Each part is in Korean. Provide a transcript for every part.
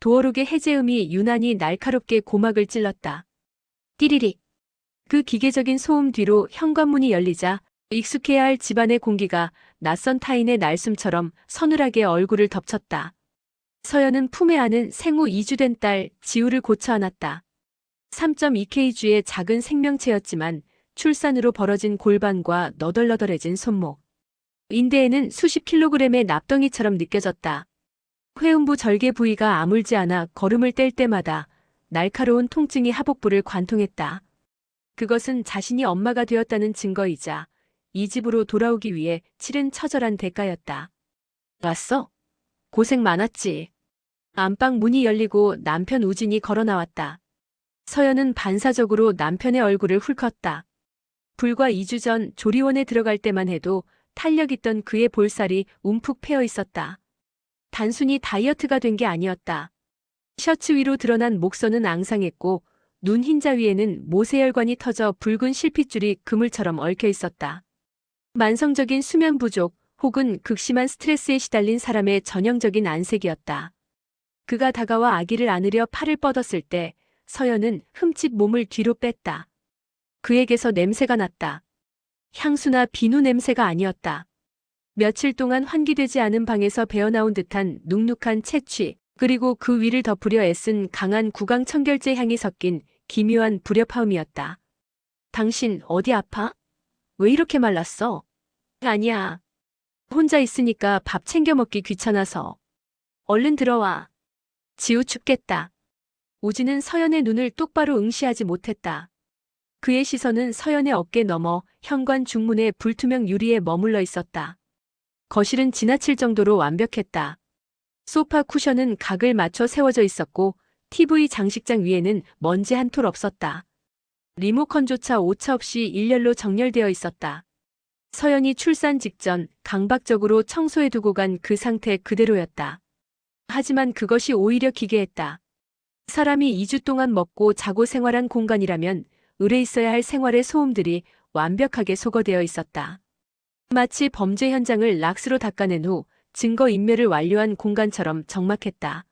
도어록의 해제음이 유난히 날카롭게 고막을 찔렀다. 띠리릭. 그 기계적인 소음 뒤로 현관문이 열리자 익숙해야 할 집안의 공기가 낯선 타인의 날숨처럼 서늘하게 얼굴을 덮쳤다. 서연은 품에 안은 생후 2주 된 딸 지우를 고쳐 안았다. 3.2kg의 작은 생명체였지만 출산으로 벌어진 골반과 너덜너덜해진 손목. 인대에는 수십 킬로그램의 납덩이처럼 느껴졌다. 회음부 절개 부위가 아물지 않아 걸음을 뗄 때마다 날카로운 통증이 하복부를 관통했다. 그것은 자신이 엄마가 되었다는 증거이자 이 집으로 돌아오기 위해 치른 처절한 대가였다. 왔어? 고생 많았지. 안방 문이 열리고 남편 우진이 걸어 나왔다. 서연은 반사적으로 남편의 얼굴을 훑었다. 불과 2주 전 조리원에 들어갈 때만 해도 탄력 있던 그의 볼살이 움푹 패여 있었다. 단순히 다이어트가 된 게 아니었다. 셔츠 위로 드러난 목선은 앙상했고 눈 흰자 위에는 모세혈관이 터져 붉은 실핏줄이 그물처럼 얽혀 있었다. 만성적인 수면 부족 혹은 극심한 스트레스에 시달린 사람의 전형적인 안색이었다. 그가 다가와 아기를 안으려 팔을 뻗었을 때 서연은 흠칫 몸을 뒤로 뺐다. 그에게서 냄새가 났다. 향수나 비누 냄새가 아니었다. 며칠 동안 환기되지 않은 방에서 배어나온 듯한 눅눅한 채취, 그리고 그 위를 덮으려 애쓴 강한 구강청결제 향이 섞인 기묘한 불협화음이었다. 당신 어디 아파? 왜 이렇게 말랐어? 아니야. 혼자 있으니까 밥 챙겨 먹기 귀찮아서. 얼른 들어와. 지우 춥겠다. 우진은 서연의 눈을 똑바로 응시하지 못했다. 그의 시선은 서연의 어깨 너머 현관 중문의 불투명 유리에 머물러 있었다. 거실은 지나칠 정도로 완벽했다. 소파 쿠션은 각을 맞춰 세워져 있었고 TV 장식장 위에는 먼지 한 톨 없었다. 리모컨조차 오차 없이 일렬로 정렬되어 있었다. 서연이 출산 직전 강박적으로 청소해두고 간 그 상태 그대로였다. 하지만 그것이 오히려 기괴했다. 사람이 2주 동안 먹고 자고 생활한 공간이라면 의뢰 있어야 할 생활의 소음들이 완벽하게 소거되어 있었다. 마치 범죄 현장을 락스로 닦아낸 후 증거인멸을 완료한 공간처럼 적막했다.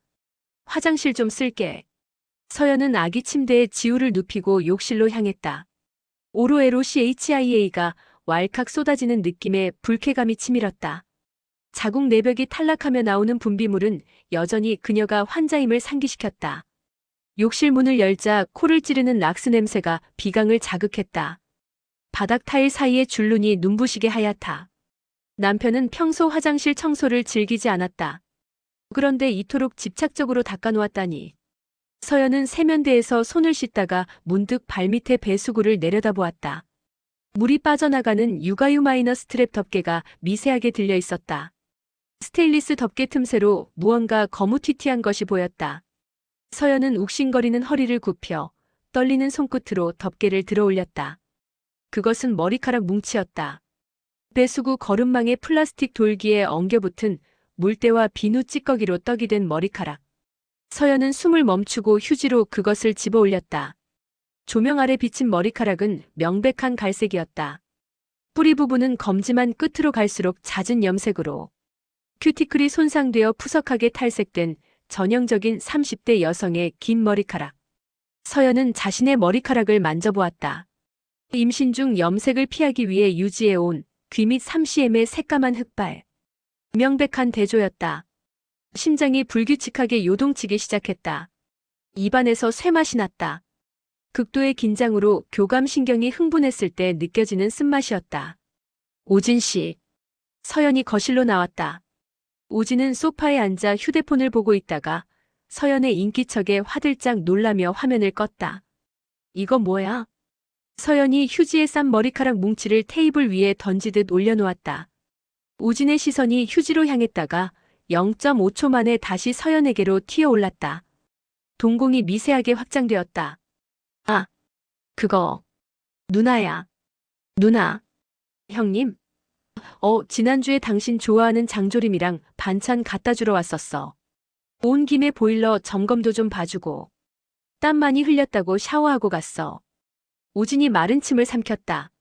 화장실 좀 쓸게. 서연은 아기 침대에 지우를 눕히고 욕실로 향했다. 오로에로 CHIA가 왈칵 쏟아지는 느낌에 불쾌감이 치밀었다. 자국 내벽이 탈락하며 나오는 분비물은 여전히 그녀가 환자임을 상기시켰다. 욕실 문을 열자 코를 찌르는 락스 냄새가 비강을 자극했다. 바닥 타일 사이의 줄눈이 눈부시게 하얗다. 남편은 평소 화장실 청소를 즐기지 않았다. 그런데 이토록 집착적으로 닦아놓았다니. 서연은 세면대에서 손을 씻다가 문득 발밑에 배수구를 내려다보았다. 물이 빠져나가는 육아유 마이너 스트랩 덮개가 미세하게 들려 있었다. 스테인리스 덮개 틈새로 무언가 거무튀튀한 것이 보였다. 서연은 욱신거리는 허리를 굽혀 떨리는 손끝으로 덮개를 들어올렸다. 그것은 머리카락 뭉치였다. 배수구 거름망의 플라스틱 돌기에 엉겨붙은 물때와 비누 찌꺼기로 떡이 된 머리카락. 서연은 숨을 멈추고 휴지로 그것을 집어 올렸다. 조명 아래 비친 머리카락은 명백한 갈색이었다. 뿌리 부분은 검지만 끝으로 갈수록 잦은 염색으로. 큐티클이 손상되어 푸석하게 탈색된 전형적인 30대 여성의 긴 머리카락. 서연은 자신의 머리카락을 만져보았다. 임신 중 염색을 피하기 위해 유지해온 귀 밑 3cm의 새까만 흑발. 명백한 대조였다. 심장이 불규칙하게 요동치기 시작했다. 입안에서 쇠맛이 났다. 극도의 긴장으로 교감신경이 흥분했을 때 느껴지는 쓴맛이었다. 오진 씨. 서연이 거실로 나왔다. 오진은 소파에 앉아 휴대폰을 보고 있다가 서연의 인기척에 화들짝 놀라며 화면을 껐다. 이거 뭐야? 서연이 휴지에 싼 머리카락 뭉치를 테이블 위에 던지듯 올려놓았다. 오진의 시선이 휴지로 향했다가 0.5초 만에 다시 서연에게로 튀어올랐다. 동공이 미세하게 확장되었다. 아, 그거. 누나야. 누나. 형님? 지난주에 당신 좋아하는 장조림이랑 반찬 갖다 주러 왔었어. 온 김에 보일러 점검도 좀 봐주고. 땀 많이 흘렸다고 샤워하고 갔어. 오진이 마른 침을 삼켰다.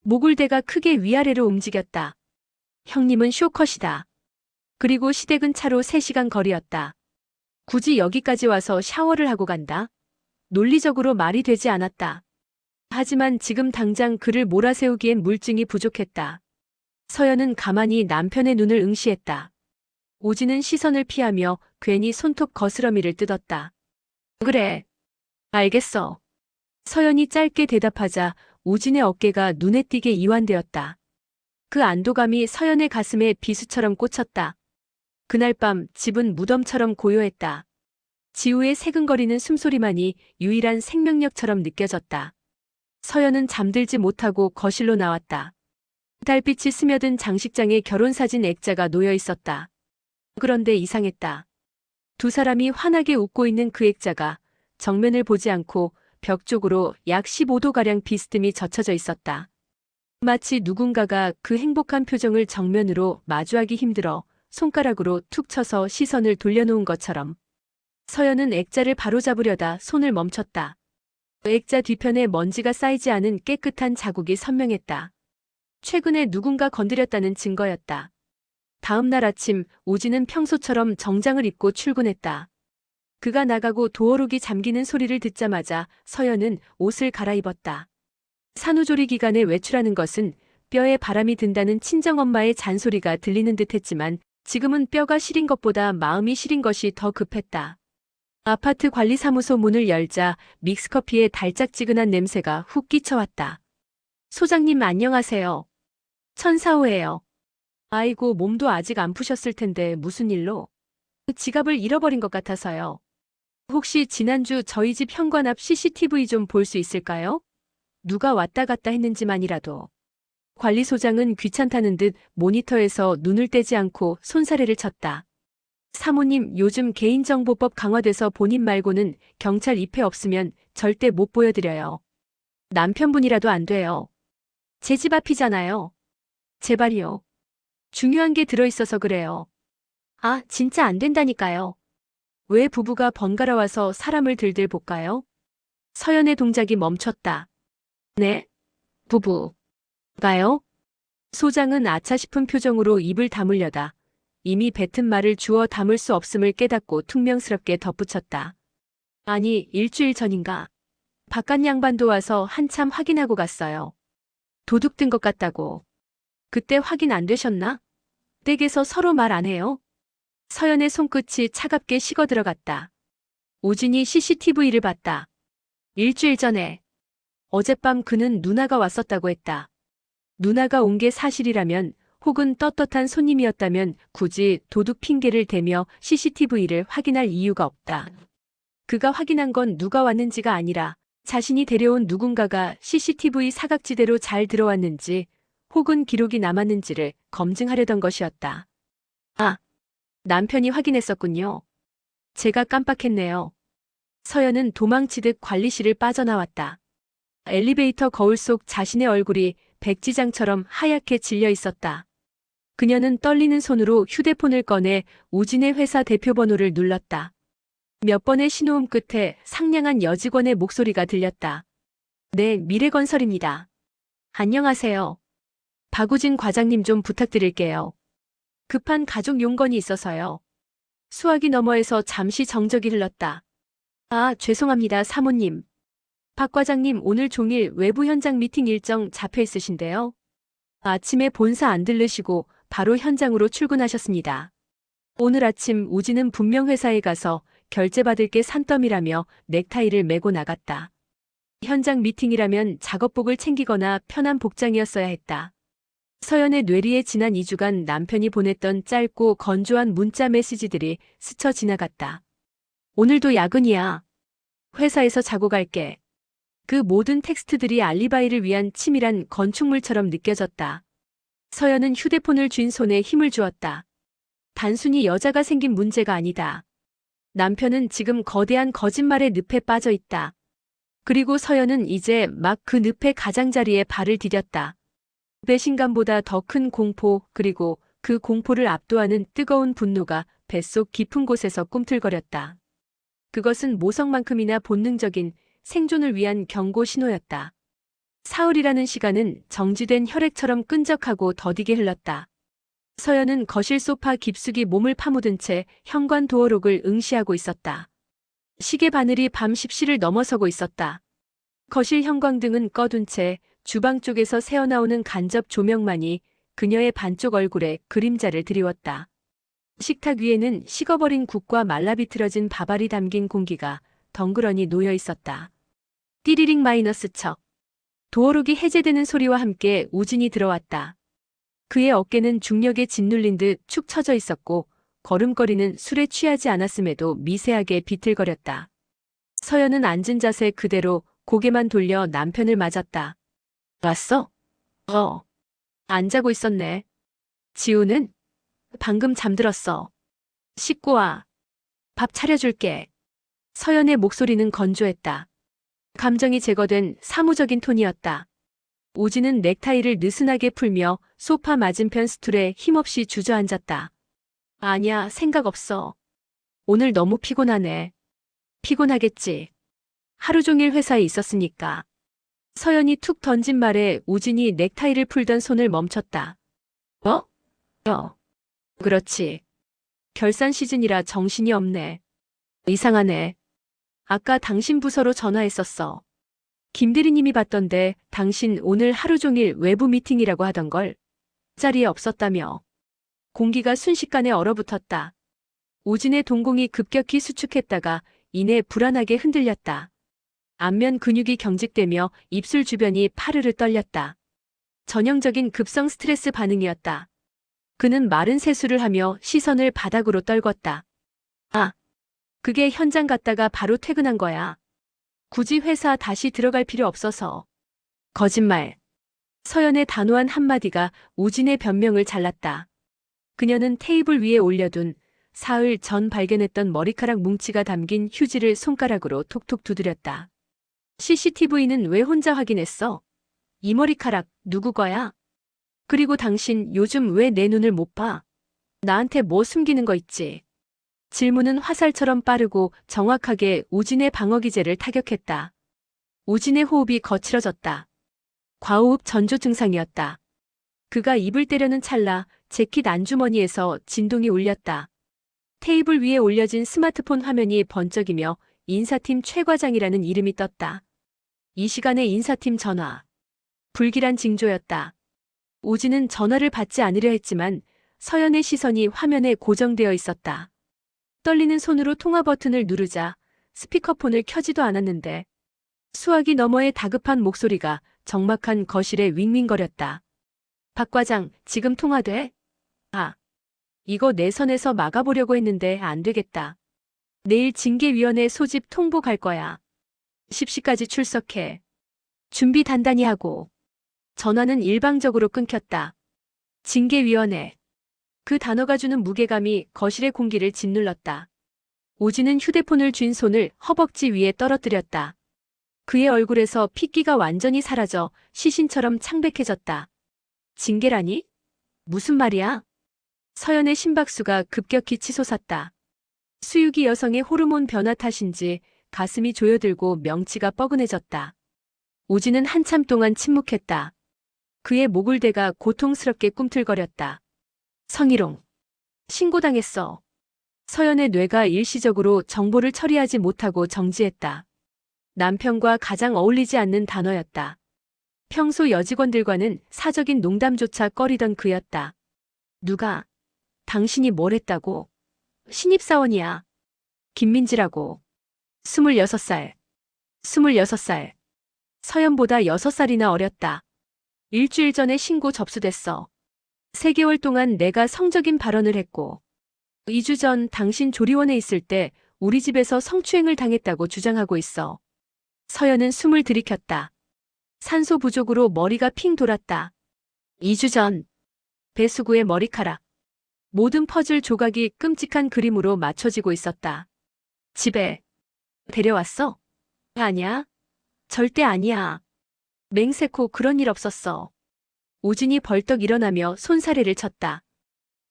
목울대가 크게 위아래로 움직였다. 형님은 쇼컷이다. 그리고 시댁은 차로 3시간 거리였다. 굳이 여기까지 와서 샤워를 하고 간다? 논리적으로 말이 되지 않았다. 하지만 지금 당장 그를 몰아세우기엔 물증이 부족했다. 서연은 가만히 남편의 눈을 응시했다. 오지는 시선을 피하며 괜히 손톱 거스러미를 뜯었다. 그래. 알겠어. 서연이 짧게 대답하자 오진의 어깨가 눈에 띄게 이완되었다. 그 안도감이 서연의 가슴에 비수처럼 꽂혔다. 그날 밤 집은 무덤처럼 고요했다. 지우의 새근거리는 숨소리만이 유일한 생명력처럼 느껴졌다. 서연은 잠들지 못하고 거실로 나왔다. 달빛이 스며든 장식장에 결혼사진 액자가 놓여 있었다. 그런데 이상했다. 두 사람이 환하게 웃고 있는 그 액자가 정면을 보지 않고 벽 쪽으로 약 15도가량 비스듬히 젖혀져 있었다. 마치 누군가가 그 행복한 표정을 정면으로 마주하기 힘들어 손가락으로 툭 쳐서 시선을 돌려놓은 것처럼. 서연은 액자를 바로잡으려다 손을 멈췄다. 액자 뒤편에 먼지가 쌓이지 않은 깨끗한 자국이 선명했다. 최근에 누군가 건드렸다는 증거였다. 다음 날 아침 오지는 평소처럼 정장을 입고 출근했다. 그가 나가고 도어록이 잠기는 소리를 듣자마자 서연은 옷을 갈아입었다. 산후조리 기간에 외출하는 것은 뼈에 바람이 든다는 친정엄마의 잔소리가 들리는 듯했지만 지금은 뼈가 시린 것보다 마음이 시린 것이 더 급했다. 아파트 관리사무소 문을 열자 믹스커피의 달짝지근한 냄새가 훅 끼쳐왔다. 소장님 안녕하세요. 천사호예요. 아이고 몸도 아직 안 푸셨을 텐데 무슨 일로? 지갑을 잃어버린 것 같아서요. 혹시 지난주 저희 집 현관 앞 CCTV 좀 볼 수 있을까요? 누가 왔다 갔다 했는지만이라도. 관리소장은 귀찮다는 듯 모니터에서 눈을 떼지 않고 손사래를 쳤다. 사모님 요즘 개인정보법 강화돼서 본인 말고는 경찰 입회 없으면 절대 못 보여드려요. 남편분이라도 안 돼요. 제 집 앞이잖아요. 제발이요. 중요한 게 들어있어서 그래요. 아, 진짜 안 된다니까요. 왜 부부가 번갈아 와서 사람을 들들 볶아요? 서연의 동작이 멈췄다. 네, 부부가요? 소장은 아차 싶은 표정으로 입을 다물려다 이미 뱉은 말을 주워 담을 수 없음을 깨닫고 퉁명스럽게 덧붙였다. 아니, 일주일 전인가? 바깥 양반도 와서 한참 확인하고 갔어요. 도둑 든 것 같다고. 그때 확인 안 되셨나? 댁에서 서로 말 안 해요? 서연의 손끝이 차갑게 식어 들어갔다. 오진이 CCTV를 봤다. 일주일 전에. 어젯밤 그는 누나가 왔었다고 했다. 누나가 온 게 사실이라면 혹은 떳떳한 손님이었다면 굳이 도둑 핑계를 대며 CCTV를 확인할 이유가 없다. 그가 확인한 건 누가 왔는지가 아니라 자신이 데려온 누군가가 CCTV 사각지대로 잘 들어왔는지 혹은 기록이 남았는지를 검증하려던 것이었다. 아, 남편이 확인했었군요. 제가 깜빡했네요. 서연은 도망치듯 관리실을 빠져나왔다. 엘리베이터 거울 속 자신의 얼굴이 백지장처럼 하얗게 질려 있었다. 그녀는 떨리는 손으로 휴대폰을 꺼내 오진의 회사 대표 번호를 눌렀다. 몇 번의 신호음 끝에 상냥한 여직원의 목소리가 들렸다. 네, 미래건설입니다. 안녕하세요. 박우진 과장님 좀 부탁드릴게요. 급한 가족 용건이 있어서요. 수화기 너머에서 잠시 정적이 흘렀다. 아, 죄송합니다, 사모님. 박 과장님 오늘 종일 외부 현장 미팅 일정 잡혀 있으신데요. 아침에 본사 안 들르시고 바로 현장으로 출근하셨습니다. 오늘 아침 우진은 분명 회사에 가서 결제받을 게 산더미라며 넥타이를 메고 나갔다. 현장 미팅이라면 작업복을 챙기거나 편한 복장이었어야 했다. 서연의 뇌리에 지난 2주간 남편이 보냈던 짧고 건조한 문자 메시지들이 스쳐 지나갔다. 오늘도 야근이야. 회사에서 자고 갈게. 그 모든 텍스트들이 알리바이를 위한 치밀한 건축물처럼 느껴졌다. 서연은 휴대폰을 쥔 손에 힘을 주었다. 단순히 여자가 생긴 문제가 아니다. 남편은 지금 거대한 거짓말의 늪에 빠져 있다. 그리고 서연은 이제 막 그 늪의 가장자리에 발을 디뎠다. 배신감보다 더 큰 공포, 그리고 그 공포를 압도하는 뜨거운 분노가 뱃속 깊은 곳에서 꿈틀거렸다. 그것은 모성만큼이나 본능적인 생존을 위한 경고 신호였다. 사흘이라는 시간은 정지된 혈액처럼 끈적하고 더디게 흘렀다. 서연은 거실 소파 깊숙이 몸을 파묻은 채 현관 도어록을 응시하고 있었다. 시계 바늘이 밤 10시를 넘어서고 있었다. 거실 형광등은 꺼둔 채 주방 쪽에서 새어나오는 간접 조명만이 그녀의 반쪽 얼굴에 그림자를 드리웠다. 식탁 위에는 식어버린 국과 말라비틀어진 밥알이 담긴 공기가 덩그러니 놓여 있었다. 띠리링 마이너스 척. 도어록이 해제되는 소리와 함께 우진이 들어왔다. 그의 어깨는 중력에 짓눌린 듯 축 처져 있었고 걸음걸이는 술에 취하지 않았음에도 미세하게 비틀거렸다. 서연은 앉은 자세 그대로 고개만 돌려 남편을 맞았다. 왔어? 안 자고 있었네. 지우는? 방금 잠들었어. 씻고 와. 밥 차려줄게. 서연의 목소리는 건조했다. 감정이 제거된 사무적인 톤이었다. 우진은 넥타이를 느슨하게 풀며 소파 맞은편 스툴에 힘없이 주저앉았다. 아니야, 생각 없어. 오늘 너무 피곤하네. 피곤하겠지. 하루 종일 회사에 있었으니까. 서연이 툭 던진 말에 우진이 넥타이를 풀던 손을 멈췄다. 그렇지. 결산 시즌이라 정신이 없네. 이상하네. 아까 당신 부서로 전화했었어. 김 대리님이 봤던데 당신 오늘 하루 종일 외부 미팅이라고 하던걸. 자리에 없었다며. 공기가 순식간에 얼어붙었다. 우진의 동공이 급격히 수축했다가 이내 불안하게 흔들렸다. 안면 근육이 경직되며 입술 주변이 파르르 떨렸다. 전형적인 급성 스트레스 반응이었다. 그는 마른 세수를 하며 시선을 바닥으로 떨궜다. 그게 현장 갔다가 바로 퇴근한 거야. 굳이 회사 다시 들어갈 필요 없어서. 거짓말. 서연의 단호한 한마디가 우진의 변명을 잘랐다. 그녀는 테이블 위에 올려둔 사흘 전 발견했던 머리카락 뭉치가 담긴 휴지를 손가락으로 톡톡 두드렸다. CCTV는 왜 혼자 확인했어? 이 머리카락 누구 거야? 그리고 당신 요즘 왜 내 눈을 못 봐? 나한테 뭐 숨기는 거 있지? 질문은 화살처럼 빠르고 정확하게 우진의 방어 기제를 타격했다. 우진의 호흡이 거칠어졌다. 과호흡 전조 증상이었다. 그가 입을 떼려는 찰나 재킷 안주머니에서 진동이 울렸다. 테이블 위에 올려진 스마트폰 화면이 번쩍이며 인사팀 최 과장이라는 이름이 떴다. 이 시간에 인사팀 전화. 불길한 징조였다. 우진은 전화를 받지 않으려 했지만 서연의 시선이 화면에 고정되어 있었다. 떨리는 손으로 통화 버튼을 누르자 스피커폰을 켜지도 않았는데 수화기 너머의 다급한 목소리가 적막한 거실에 윙윙거렸다. 박 과장, 지금 통화돼? 이거 내 선에서 막아보려고 했는데 안 되겠다. 내일 징계위원회 소집 통보 갈 거야. 10시까지 출석해. 준비 단단히 하고. 전화는 일방적으로 끊겼다. 징계위원회. 그 단어가 주는 무게감이 거실의 공기를 짓눌렀다. 오지는 휴대폰을 쥔 손을 허벅지 위에 떨어뜨렸다. 그의 얼굴에서 핏기가 완전히 사라져 시신처럼 창백해졌다. 징계라니? 무슨 말이야? 서연의 심박수가 급격히 치솟았다. 수유기 여성의 호르몬 변화 탓인지 가슴이 조여들고 명치가 뻐근해졌다. 오지는 한참 동안 침묵했다. 그의 목을대가 고통스럽게 꿈틀거렸다. 성희롱. 신고당했어. 서연의 뇌가 일시적으로 정보를 처리하지 못하고 정지했다. 남편과 가장 어울리지 않는 단어였다. 평소 여직원들과는 사적인 농담조차 꺼리던 그였다. 누가? 당신이 뭘 했다고? 신입사원이야. 김민지라고. 26살. 26살. 서연보다 6살이나 어렸다. 일주일 전에 신고 접수됐어. 3개월 동안 내가 성적인 발언을 했고 2주 전 당신 조리원에 있을 때 우리 집에서 성추행을 당했다고 주장하고 있어. 서연은 숨을 들이켰다. 산소 부족으로 머리가 핑 돌았다. 2주 전. 배수구의 머리카락. 모든 퍼즐 조각이 끔찍한 그림으로 맞춰지고 있었다. 집에 데려왔어? 아니야. 절대 아니야. 맹세코 그런 일 없었어. 오진이 벌떡 일어나며 손사래를 쳤다.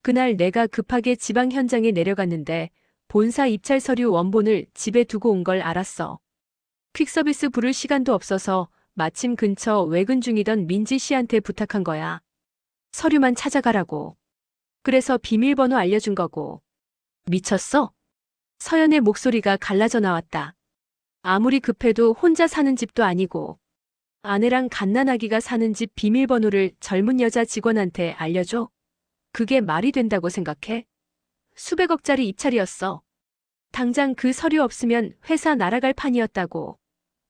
그날 내가 급하게 지방 현장에 내려갔는데 본사 입찰 서류 원본을 집에 두고 온 걸 알았어. 퀵서비스 부를 시간도 없어서 마침 근처 외근 중이던 민지 씨한테 부탁한 거야. 서류만 찾아가라고. 그래서 비밀번호 알려준 거고. 미쳤어? 서연의 목소리가 갈라져 나왔다. 아무리 급해도 혼자 사는 집도 아니고 아내랑 갓난아기가 사는 집 비밀번호를 젊은 여자 직원한테 알려줘? 그게 말이 된다고 생각해? 수백억짜리 입찰이었어. 당장 그 서류 없으면 회사 날아갈 판이었다고.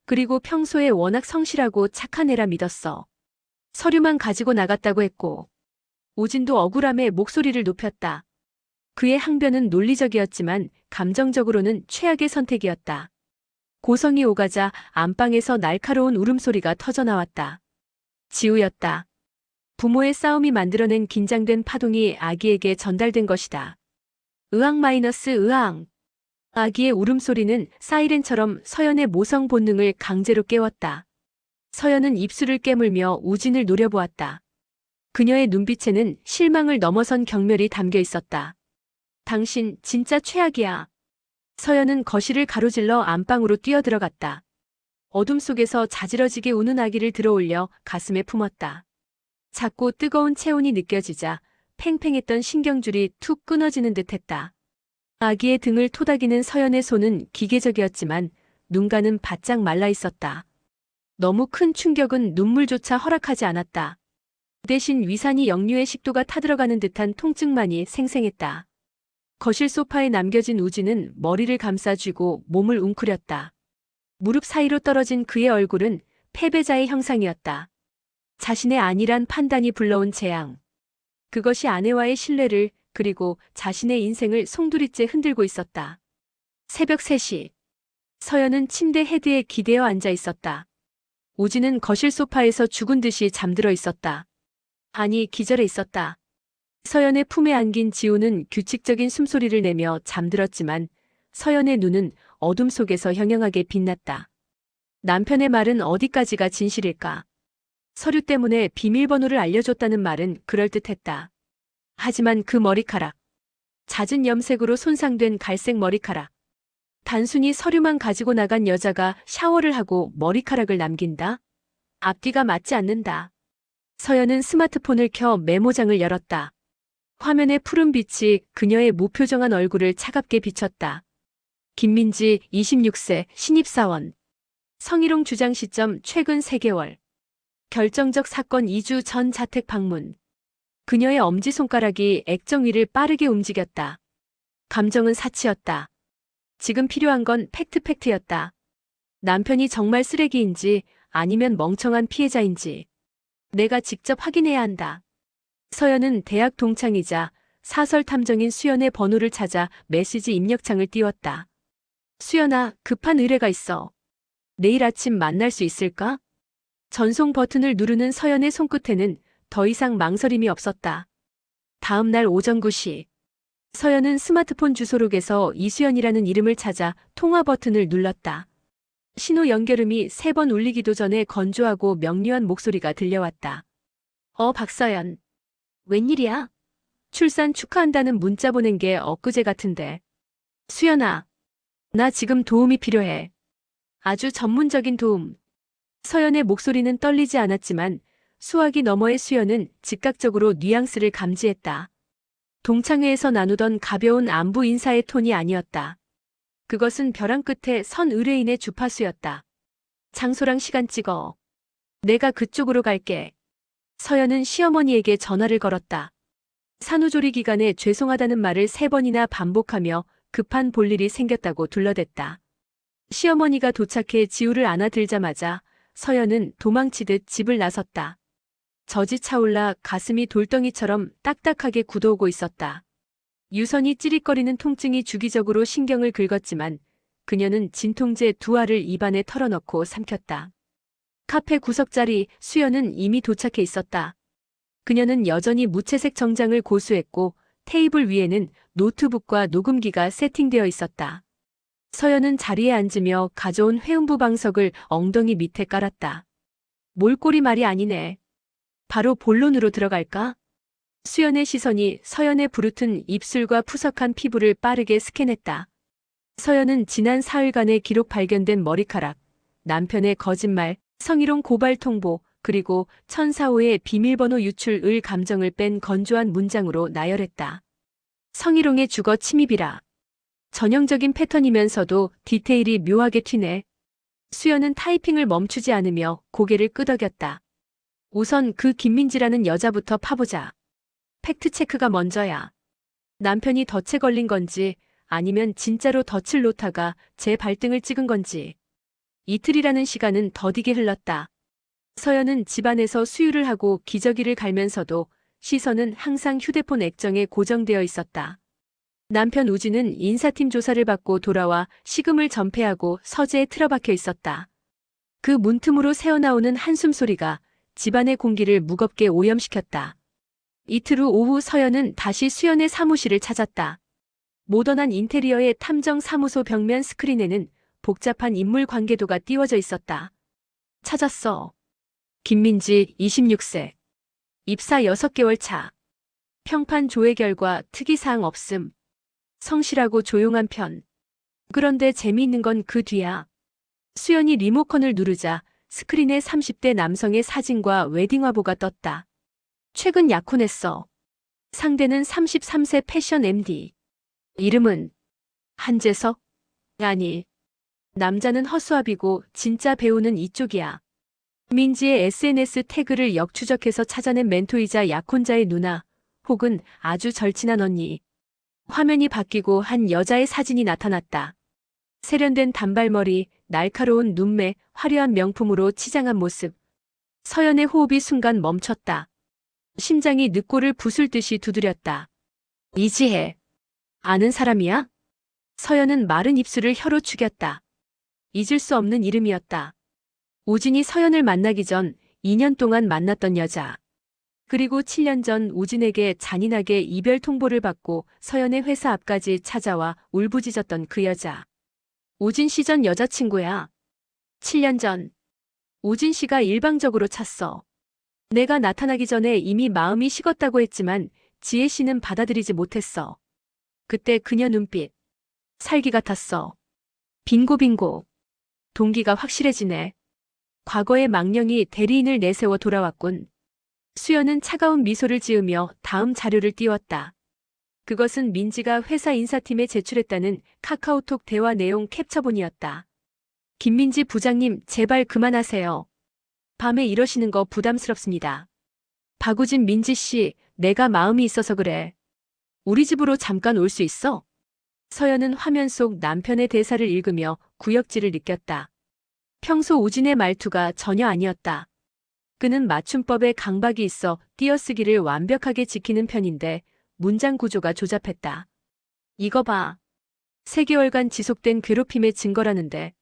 그리고 평소에 워낙 성실하고 착한 애라 믿었어. 서류만 가지고 나갔다고 했고. 오진도 억울함에 목소리를 높였다. 그의 항변은 논리적이었지만 감정적으로는 최악의 선택이었다. 고성이 오가자 안방에서 날카로운 울음소리가 터져나왔다. 지우였다. 부모의 싸움이 만들어낸 긴장된 파동이 아기에게 전달된 것이다. 으앙. 아기의 울음소리는 사이렌처럼 서연의 모성 본능을 강제로 깨웠다. 서연은 입술을 깨물며 우진을 노려보았다. 그녀의 눈빛에는 실망을 넘어선 경멸이 담겨 있었다. 당신 진짜 최악이야. 서연은 거실을 가로질러 안방으로 뛰어들어갔다. 어둠 속에서 자지러지게 우는 아기를 들어올려 가슴에 품었다. 작고 뜨거운 체온이 느껴지자 팽팽했던 신경줄이 툭 끊어지는 듯했다. 아기의 등을 토닥이는 서연의 손은 기계적이었지만 눈가는 바짝 말라 있었다. 너무 큰 충격은 눈물조차 허락하지 않았다. 대신 위산이 역류의 식도가 타들어가는 듯한 통증만이 생생했다. 거실 소파에 남겨진 우진은 머리를 감싸쥐고 몸을 웅크렸다. 무릎 사이로 떨어진 그의 얼굴은 패배자의 형상이었다. 자신의 안일한 판단이 불러온 재앙. 그것이 아내와의 신뢰를 그리고 자신의 인생을 송두리째 흔들고 있었다. 새벽 3시. 서연은 침대 헤드에 기대어 앉아 있었다. 우진은 거실 소파에서 죽은 듯이 잠들어 있었다. 아니, 기절해 있었다. 서연의 품에 안긴 지우는 규칙적인 숨소리를 내며 잠들었지만 서연의 눈은 어둠 속에서 형형하게 빛났다. 남편의 말은 어디까지가 진실일까? 서류 때문에 비밀번호를 알려줬다는 말은 그럴듯했다. 하지만 그 머리카락. 잦은 염색으로 손상된 갈색 머리카락. 단순히 서류만 가지고 나간 여자가 샤워를 하고 머리카락을 남긴다? 앞뒤가 맞지 않는다. 서연은 스마트폰을 켜 메모장을 열었다. 화면의 푸른 빛이 그녀의 무표정한 얼굴을 차갑게 비쳤다. 김민지 26세 신입사원. 성희롱 주장 시점 최근 3개월. 결정적 사건 2주 전 자택 방문. 그녀의 엄지손가락이 액정 위를 빠르게 움직였다. 감정은 사치였다. 지금 필요한 건 팩트였다. 남편이 정말 쓰레기인지 아니면 멍청한 피해자인지 내가 직접 확인해야 한다. 서연은 대학 동창이자 사설 탐정인 수연의 번호를 찾아 메시지 입력창을 띄웠다. 수연아, 급한 의뢰가 있어. 내일 아침 만날 수 있을까? 전송 버튼을 누르는 서연의 손끝에는 더 이상 망설임이 없었다. 다음 날 오전 9시. 서연은 스마트폰 주소록에서 이수연이라는 이름을 찾아 통화 버튼을 눌렀다. 신호 연결음이 3번 울리기도 전에 건조하고 명료한 목소리가 들려왔다. 박서연. 웬일이야? 출산 축하한다는 문자 보낸 게 엊그제 같은데. 수연아. 나 지금 도움이 필요해. 아주 전문적인 도움. 서연의 목소리는 떨리지 않았지만 수화기 너머의 수연은 즉각적으로 뉘앙스를 감지했다. 동창회에서 나누던 가벼운 안부 인사의 톤이 아니었다. 그것은 벼랑 끝에 선 의뢰인의 주파수였다. 장소랑 시간 찍어. 내가 그쪽으로 갈게. 서연은 시어머니에게 전화를 걸었다. 산후조리 기간에 죄송하다는 말을 3번이나 반복하며 급한 볼일이 생겼다고 둘러댔다. 시어머니가 도착해 지우를 안아들자마자 서연은 도망치듯 집을 나섰다. 젖이 차올라 가슴이 돌덩이처럼 딱딱하게 굳어오고 있었다. 유선이 찌릿거리는 통증이 주기적으로 신경을 긁었지만 그녀는 진통제 2알을 입안에 털어넣고 삼켰다. 카페 구석자리 수연은 이미 도착해 있었다. 그녀는 여전히 무채색 정장을 고수했고 테이블 위에는 노트북과 녹음기가 세팅되어 있었다. 서연은 자리에 앉으며 가져온 회음부 방석을 엉덩이 밑에 깔았다. 몰골이 말이 아니네. 바로 본론으로 들어갈까? 수연의 시선이 서연의 부르튼 입술과 푸석한 피부를 빠르게 스캔했다. 서연은 지난 사흘간의 기록 발견된 머리카락, 남편의 거짓말, 성희롱 고발 통보, 그리고 1004호의 비밀번호 유출을 감정을 뺀 건조한 문장으로 나열했다. 성희롱의 주거 침입이라. 전형적인 패턴이면서도 디테일이 묘하게 튀네. 수연은 타이핑을 멈추지 않으며 고개를 끄덕였다. 우선 그 김민지라는 여자부터 파보자. 팩트체크가 먼저야. 남편이 덫에 걸린 건지 아니면 진짜로 덫을 놓다가 제 발등을 찍은 건지. 이틀이라는 시간은 더디게 흘렀다. 서연은 집안에서 수유를 하고 기저귀를 갈면서도 시선은 항상 휴대폰 액정에 고정되어 있었다. 남편 우진은 인사팀 조사를 받고 돌아와 식음을 전폐하고 서재에 틀어박혀 있었다. 그 문틈으로 새어나오는 한숨 소리가 집안의 공기를 무겁게 오염시켰다. 이틀 후 오후 서연은 다시 수연의 사무실을 찾았다. 모던한 인테리어의 탐정 사무소 벽면 스크린에는 복잡한 인물 관계도가 띄워져 있었다. 찾았어. 김민지 26세. 입사 6개월 차. 평판 조회 결과 특이사항 없음. 성실하고 조용한 편. 그런데 재미있는 건 그 뒤야. 수연이 리모컨을 누르자 스크린에 30대 남성의 사진과 웨딩화보가 떴다. 최근 약혼했어. 상대는 33세 패션 MD. 이름은 한재석? 아니. 남자는 허수아비고 진짜 배우는 이쪽이야. 민지의 SNS 태그를 역추적해서 찾아낸 멘토이자 약혼자의 누나 혹은 아주 절친한 언니. 화면이 바뀌고 한 여자의 사진이 나타났다. 세련된 단발머리, 날카로운 눈매, 화려한 명품으로 치장한 모습. 서연의 호흡이 순간 멈췄다. 심장이 늑골을 부술 듯이 두드렸다. 이지혜. 아는 사람이야? 서연은 마른 입술을 혀로 축였다. 잊을 수 없는 이름이었다. 우진이 서연을 만나기 전 2년 동안 만났던 여자. 그리고 7년 전 우진에게 잔인하게 이별 통보를 받고 서연의 회사 앞까지 찾아와 울부짖었던 그 여자. 우진 씨 전 여자친구야. 7년 전. 우진 씨가 일방적으로 찼어. 내가 나타나기 전에 이미 마음이 식었다고 했지만 지혜 씨는 받아들이지 못했어. 그때 그녀 눈빛. 살기 같았어. 빙고빙고. 동기가 확실해지네. 과거의 망령이 대리인을 내세워 돌아왔군. 수연은 차가운 미소를 지으며 다음 자료를 띄웠다. 그것은 민지가 회사 인사팀에 제출했다는 카카오톡 대화 내용 캡처본이었다. 김민지 부장님, 제발 그만하세요. 밤에 이러시는 거 부담스럽습니다. 박우진 민지 씨, 내가 마음이 있어서 그래. 우리 집으로 잠깐 올 수 있어? 서연은 화면 속 남편의 대사를 읽으며 구역질을 느꼈다. 평소 우진의 말투가 전혀 아니었다. 그는 맞춤법에 강박이 있어 띄어쓰기를 완벽하게 지키는 편인데 문장 구조가 조잡했다. 이거 봐. 3개월간 지속된 괴롭힘의 증거라는데.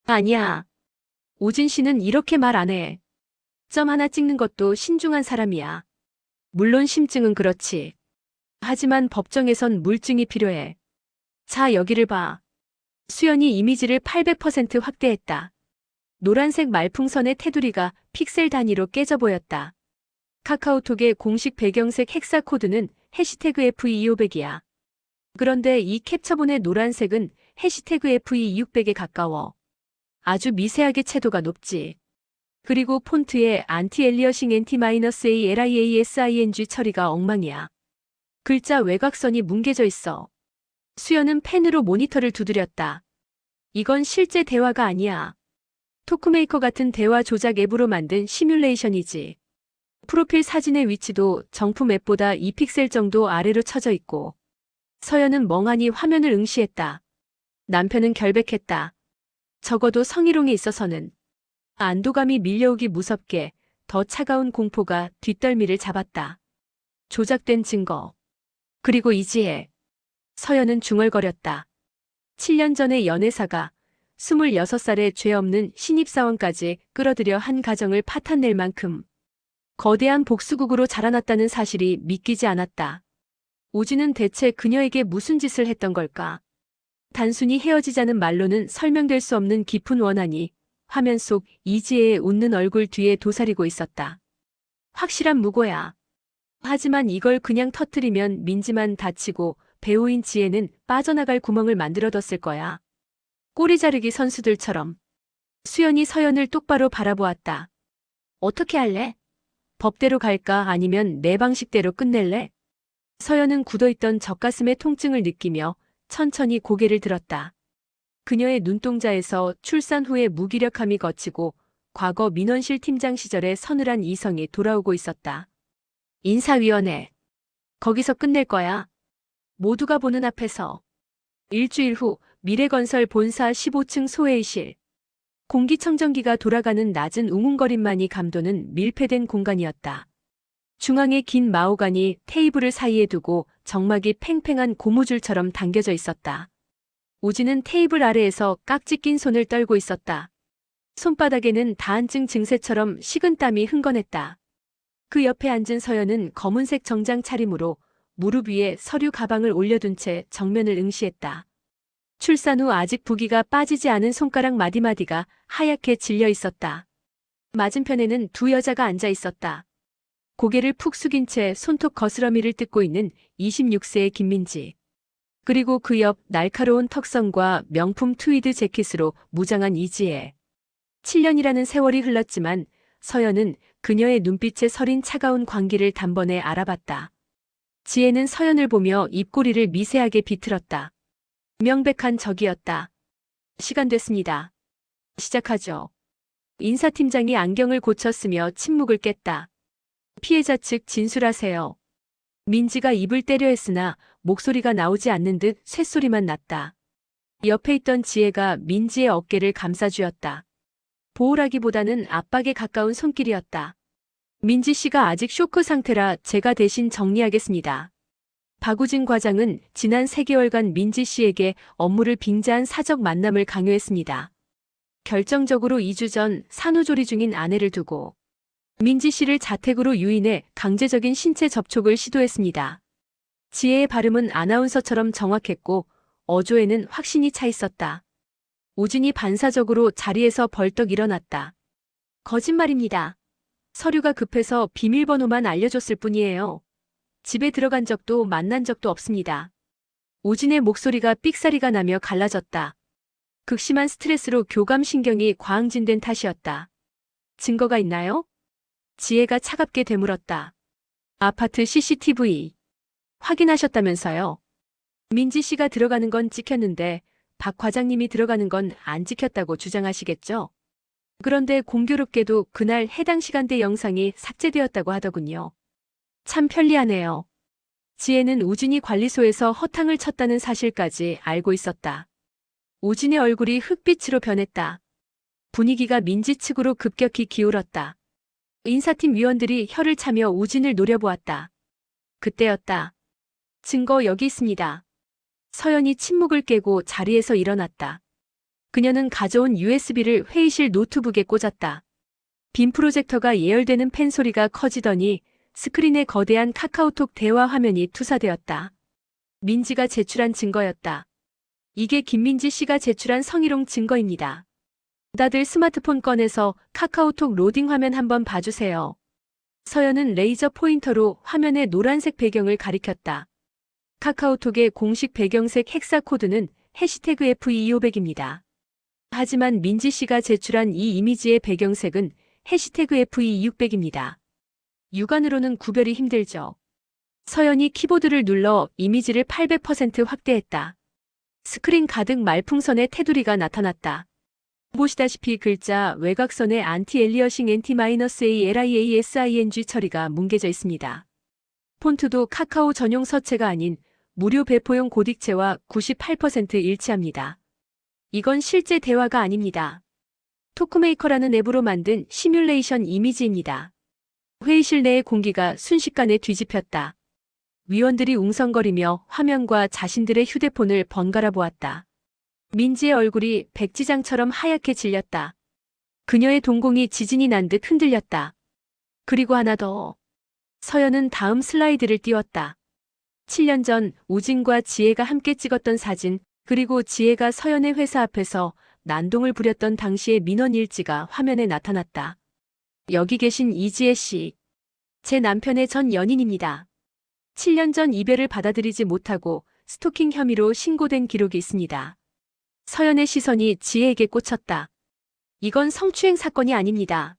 아니야. 우진 씨는 이렇게 말 안 해. 점 하나 찍는 것도 신중한 사람이야. 물론 심증은 그렇지. 하지만 법정에선 물증이 필요해. 자, 여기를 봐. 수연이 이미지를 800% 확대했다. 노란색 말풍선의 테두리가 픽셀 단위로 깨져 보였다. 카카오톡의 공식 배경색 헥사 코드는 해시태그 FE500이야. 그런데 이 캡처본의 노란색은 해시태그 FE600에 가까워. 아주 미세하게 채도가 높지. 그리고 폰트의 안티-엘리어싱 anti-a-liasing 처리가 엉망이야. 글자 외곽선이 뭉개져 있어. 수연은 펜으로 모니터를 두드렸다. 이건 실제 대화가 아니야. 토크메이커 같은 대화 조작 앱으로 만든 시뮬레이션이지. 프로필 사진의 위치도 정품 앱보다 2픽셀 정도 아래로 쳐져 있고. 서연은 멍하니 화면을 응시했다. 남편은 결백했다. 적어도 성희롱에 있어서는. 안도감이 밀려오기 무섭게 더 차가운 공포가 뒷덜미를 잡았다. 조작된 증거. 그리고 이지혜. 서연은 중얼거렸다. 7년 전의 연애사가 26살의 죄 없는 신입사원까지 끌어들여 한 가정을 파탄낼 만큼 거대한 복수국으로 자라났다는 사실이 믿기지 않았다. 우진은 대체 그녀에게 무슨 짓을 했던 걸까? 단순히 헤어지자는 말로는 설명될 수 없는 깊은 원한이 화면 속 이지혜의 웃는 얼굴 뒤에 도사리고 있었다. 확실한 무고야. 하지만 이걸 그냥 터뜨리면 민지만 다치고 배우인 지혜는 빠져나갈 구멍을 만들어뒀을 거야. 꼬리 자르기 선수들처럼. 수연이 서연을 똑바로 바라보았다. 어떻게 할래? 법대로 갈까 아니면 내 방식대로 끝낼래? 서연은 굳어있던 젖가슴의 통증을 느끼며 천천히 고개를 들었다. 그녀의 눈동자에서 출산 후의 무기력함이 걷히고 과거 민원실 팀장 시절의 서늘한 이성이 돌아오고 있었다. 인사위원회. 거기서 끝낼 거야. 모두가 보는 앞에서. 일주일 후 미래건설 본사 15층 소회의실. 공기청정기가 돌아가는 낮은 웅웅거림만이 감도는 밀폐된 공간이었다. 중앙에 긴 마호가니 테이블을 사이에 두고 정막이 팽팽한 고무줄처럼 당겨져 있었다. 우진은 테이블 아래에서 깍지 낀 손을 떨고 있었다. 손바닥에는 다한증 증세처럼 식은땀이 흥건했다. 그 옆에 앉은 서연은 검은색 정장 차림으로 무릎 위에 서류 가방을 올려둔 채 정면을 응시했다. 출산 후 아직 부기가 빠지지 않은 손가락 마디마디가 하얗게 질려 있었다. 맞은편에는 두 여자가 앉아 있었다. 고개를 푹 숙인 채 손톱 거스러미를 뜯고 있는 26세의 김민지. 그리고 그 옆 날카로운 턱선과 명품 트위드 재킷으로 무장한 이지혜. 7년이라는 세월이 흘렀지만 서연은 그녀의 눈빛에 서린 차가운 광기를 단번에 알아봤다. 지혜는 서연을 보며 입꼬리를 미세하게 비틀었다. 명백한 적이었다. 시간 됐습니다. 시작하죠. 인사팀장이 안경을 고쳤으며 침묵을 깼다. 피해자 측 진술하세요. 민지가 입을 때려 했으나 목소리가 나오지 않는 듯 쇳소리만 났다. 옆에 있던 지혜가 민지의 어깨를 감싸주었다. 보호라기보다는 압박에 가까운 손길이었다. 민지 씨가 아직 쇼크 상태라 제가 대신 정리하겠습니다. 박우진 과장은 지난 3개월간 민지 씨에게 업무를 빙자한 사적 만남을 강요했습니다. 결정적으로 2주 전 산후조리 중인 아내를 두고 민지 씨를 자택으로 유인해 강제적인 신체 접촉을 시도했습니다. 지혜의 발음은 아나운서처럼 정확했고 어조에는 확신이 차 있었다. 우진이 반사적으로 자리에서 벌떡 일어났다. 거짓말입니다. 서류가 급해서 비밀번호만 알려줬을 뿐이에요. 집에 들어간 적도 만난 적도 없습니다. 우진의 목소리가 삑사리가 나며 갈라졌다. 극심한 스트레스로 교감신경이 과항진된 탓이었다. 증거가 있나요? 지혜가 차갑게 되물었다. 아파트 CCTV. 확인하셨다면서요? 민지 씨가 들어가는 건 찍혔는데 박 과장님이 들어가는 건 안 찍혔다고 주장하시겠죠? 그런데 공교롭게도 그날 해당 시간대 영상이 삭제되었다고 하더군요. 참 편리하네요. 지혜는 우진이 관리소에서 허탕을 쳤다는 사실까지 알고 있었다. 우진의 얼굴이 흑빛으로 변했다. 분위기가 민지 측으로 급격히 기울었다. 인사팀 위원들이 혀를 차며 우진을 노려보았다. 그때였다. 증거 여기 있습니다. 서연이 침묵을 깨고 자리에서 일어났다. 그녀는 가져온 USB를 회의실 노트북에 꽂았다. 빔 프로젝터가 예열되는 팬 소리가 커지더니 스크린에 거대한 카카오톡 대화 화면이 투사되었다. 민지가 제출한 증거였다. 이게 김민지 씨가 제출한 성희롱 증거입니다. 다들 스마트폰 꺼내서 카카오톡 로딩 화면 한번 봐주세요. 서연은 레이저 포인터로 화면의 노란색 배경을 가리켰다. 카카오톡의 공식 배경색 헥사 코드는 해시태그 FE2500입니다. 하지만 민지 씨가 제출한 이 이미지의 배경색은 해시태그 FE600입니다. 육안으로는 구별이 힘들죠. 서연이 키보드를 눌러 이미지를 800% 확대했다. 스크린 가득 말풍선의 테두리가 나타났다. 보시다시피 글자 외곽선에 안티-엘리어싱 anti-ALIASING 처리가 뭉개져 있습니다. 폰트도 카카오 전용 서체가 아닌 무료 배포용 고딕체와 98% 일치합니다. 이건 실제 대화가 아닙니다. 토크메이커라는 앱으로 만든 시뮬레이션 이미지입니다. 회의실 내의 공기가 순식간에 뒤집혔다. 위원들이 웅성거리며 화면과 자신들의 휴대폰을 번갈아 보았다. 민지의 얼굴이 백지장처럼 하얗게 질렸다. 그녀의 동공이 지진이 난 듯 흔들렸다. 그리고 하나 더. 서연은 다음 슬라이드를 띄웠다. 7년 전 우진과 지혜가 함께 찍었던 사진, 그리고 지혜가 서연의 회사 앞에서 난동을 부렸던 당시의 민원 일지가 화면에 나타났다. 여기 계신 이지혜 씨. 제 남편의 전 연인입니다. 7년 전 이별을 받아들이지 못하고 스토킹 혐의로 신고된 기록이 있습니다. 서연의 시선이 지혜에게 꽂혔다. 이건 성추행 사건이 아닙니다.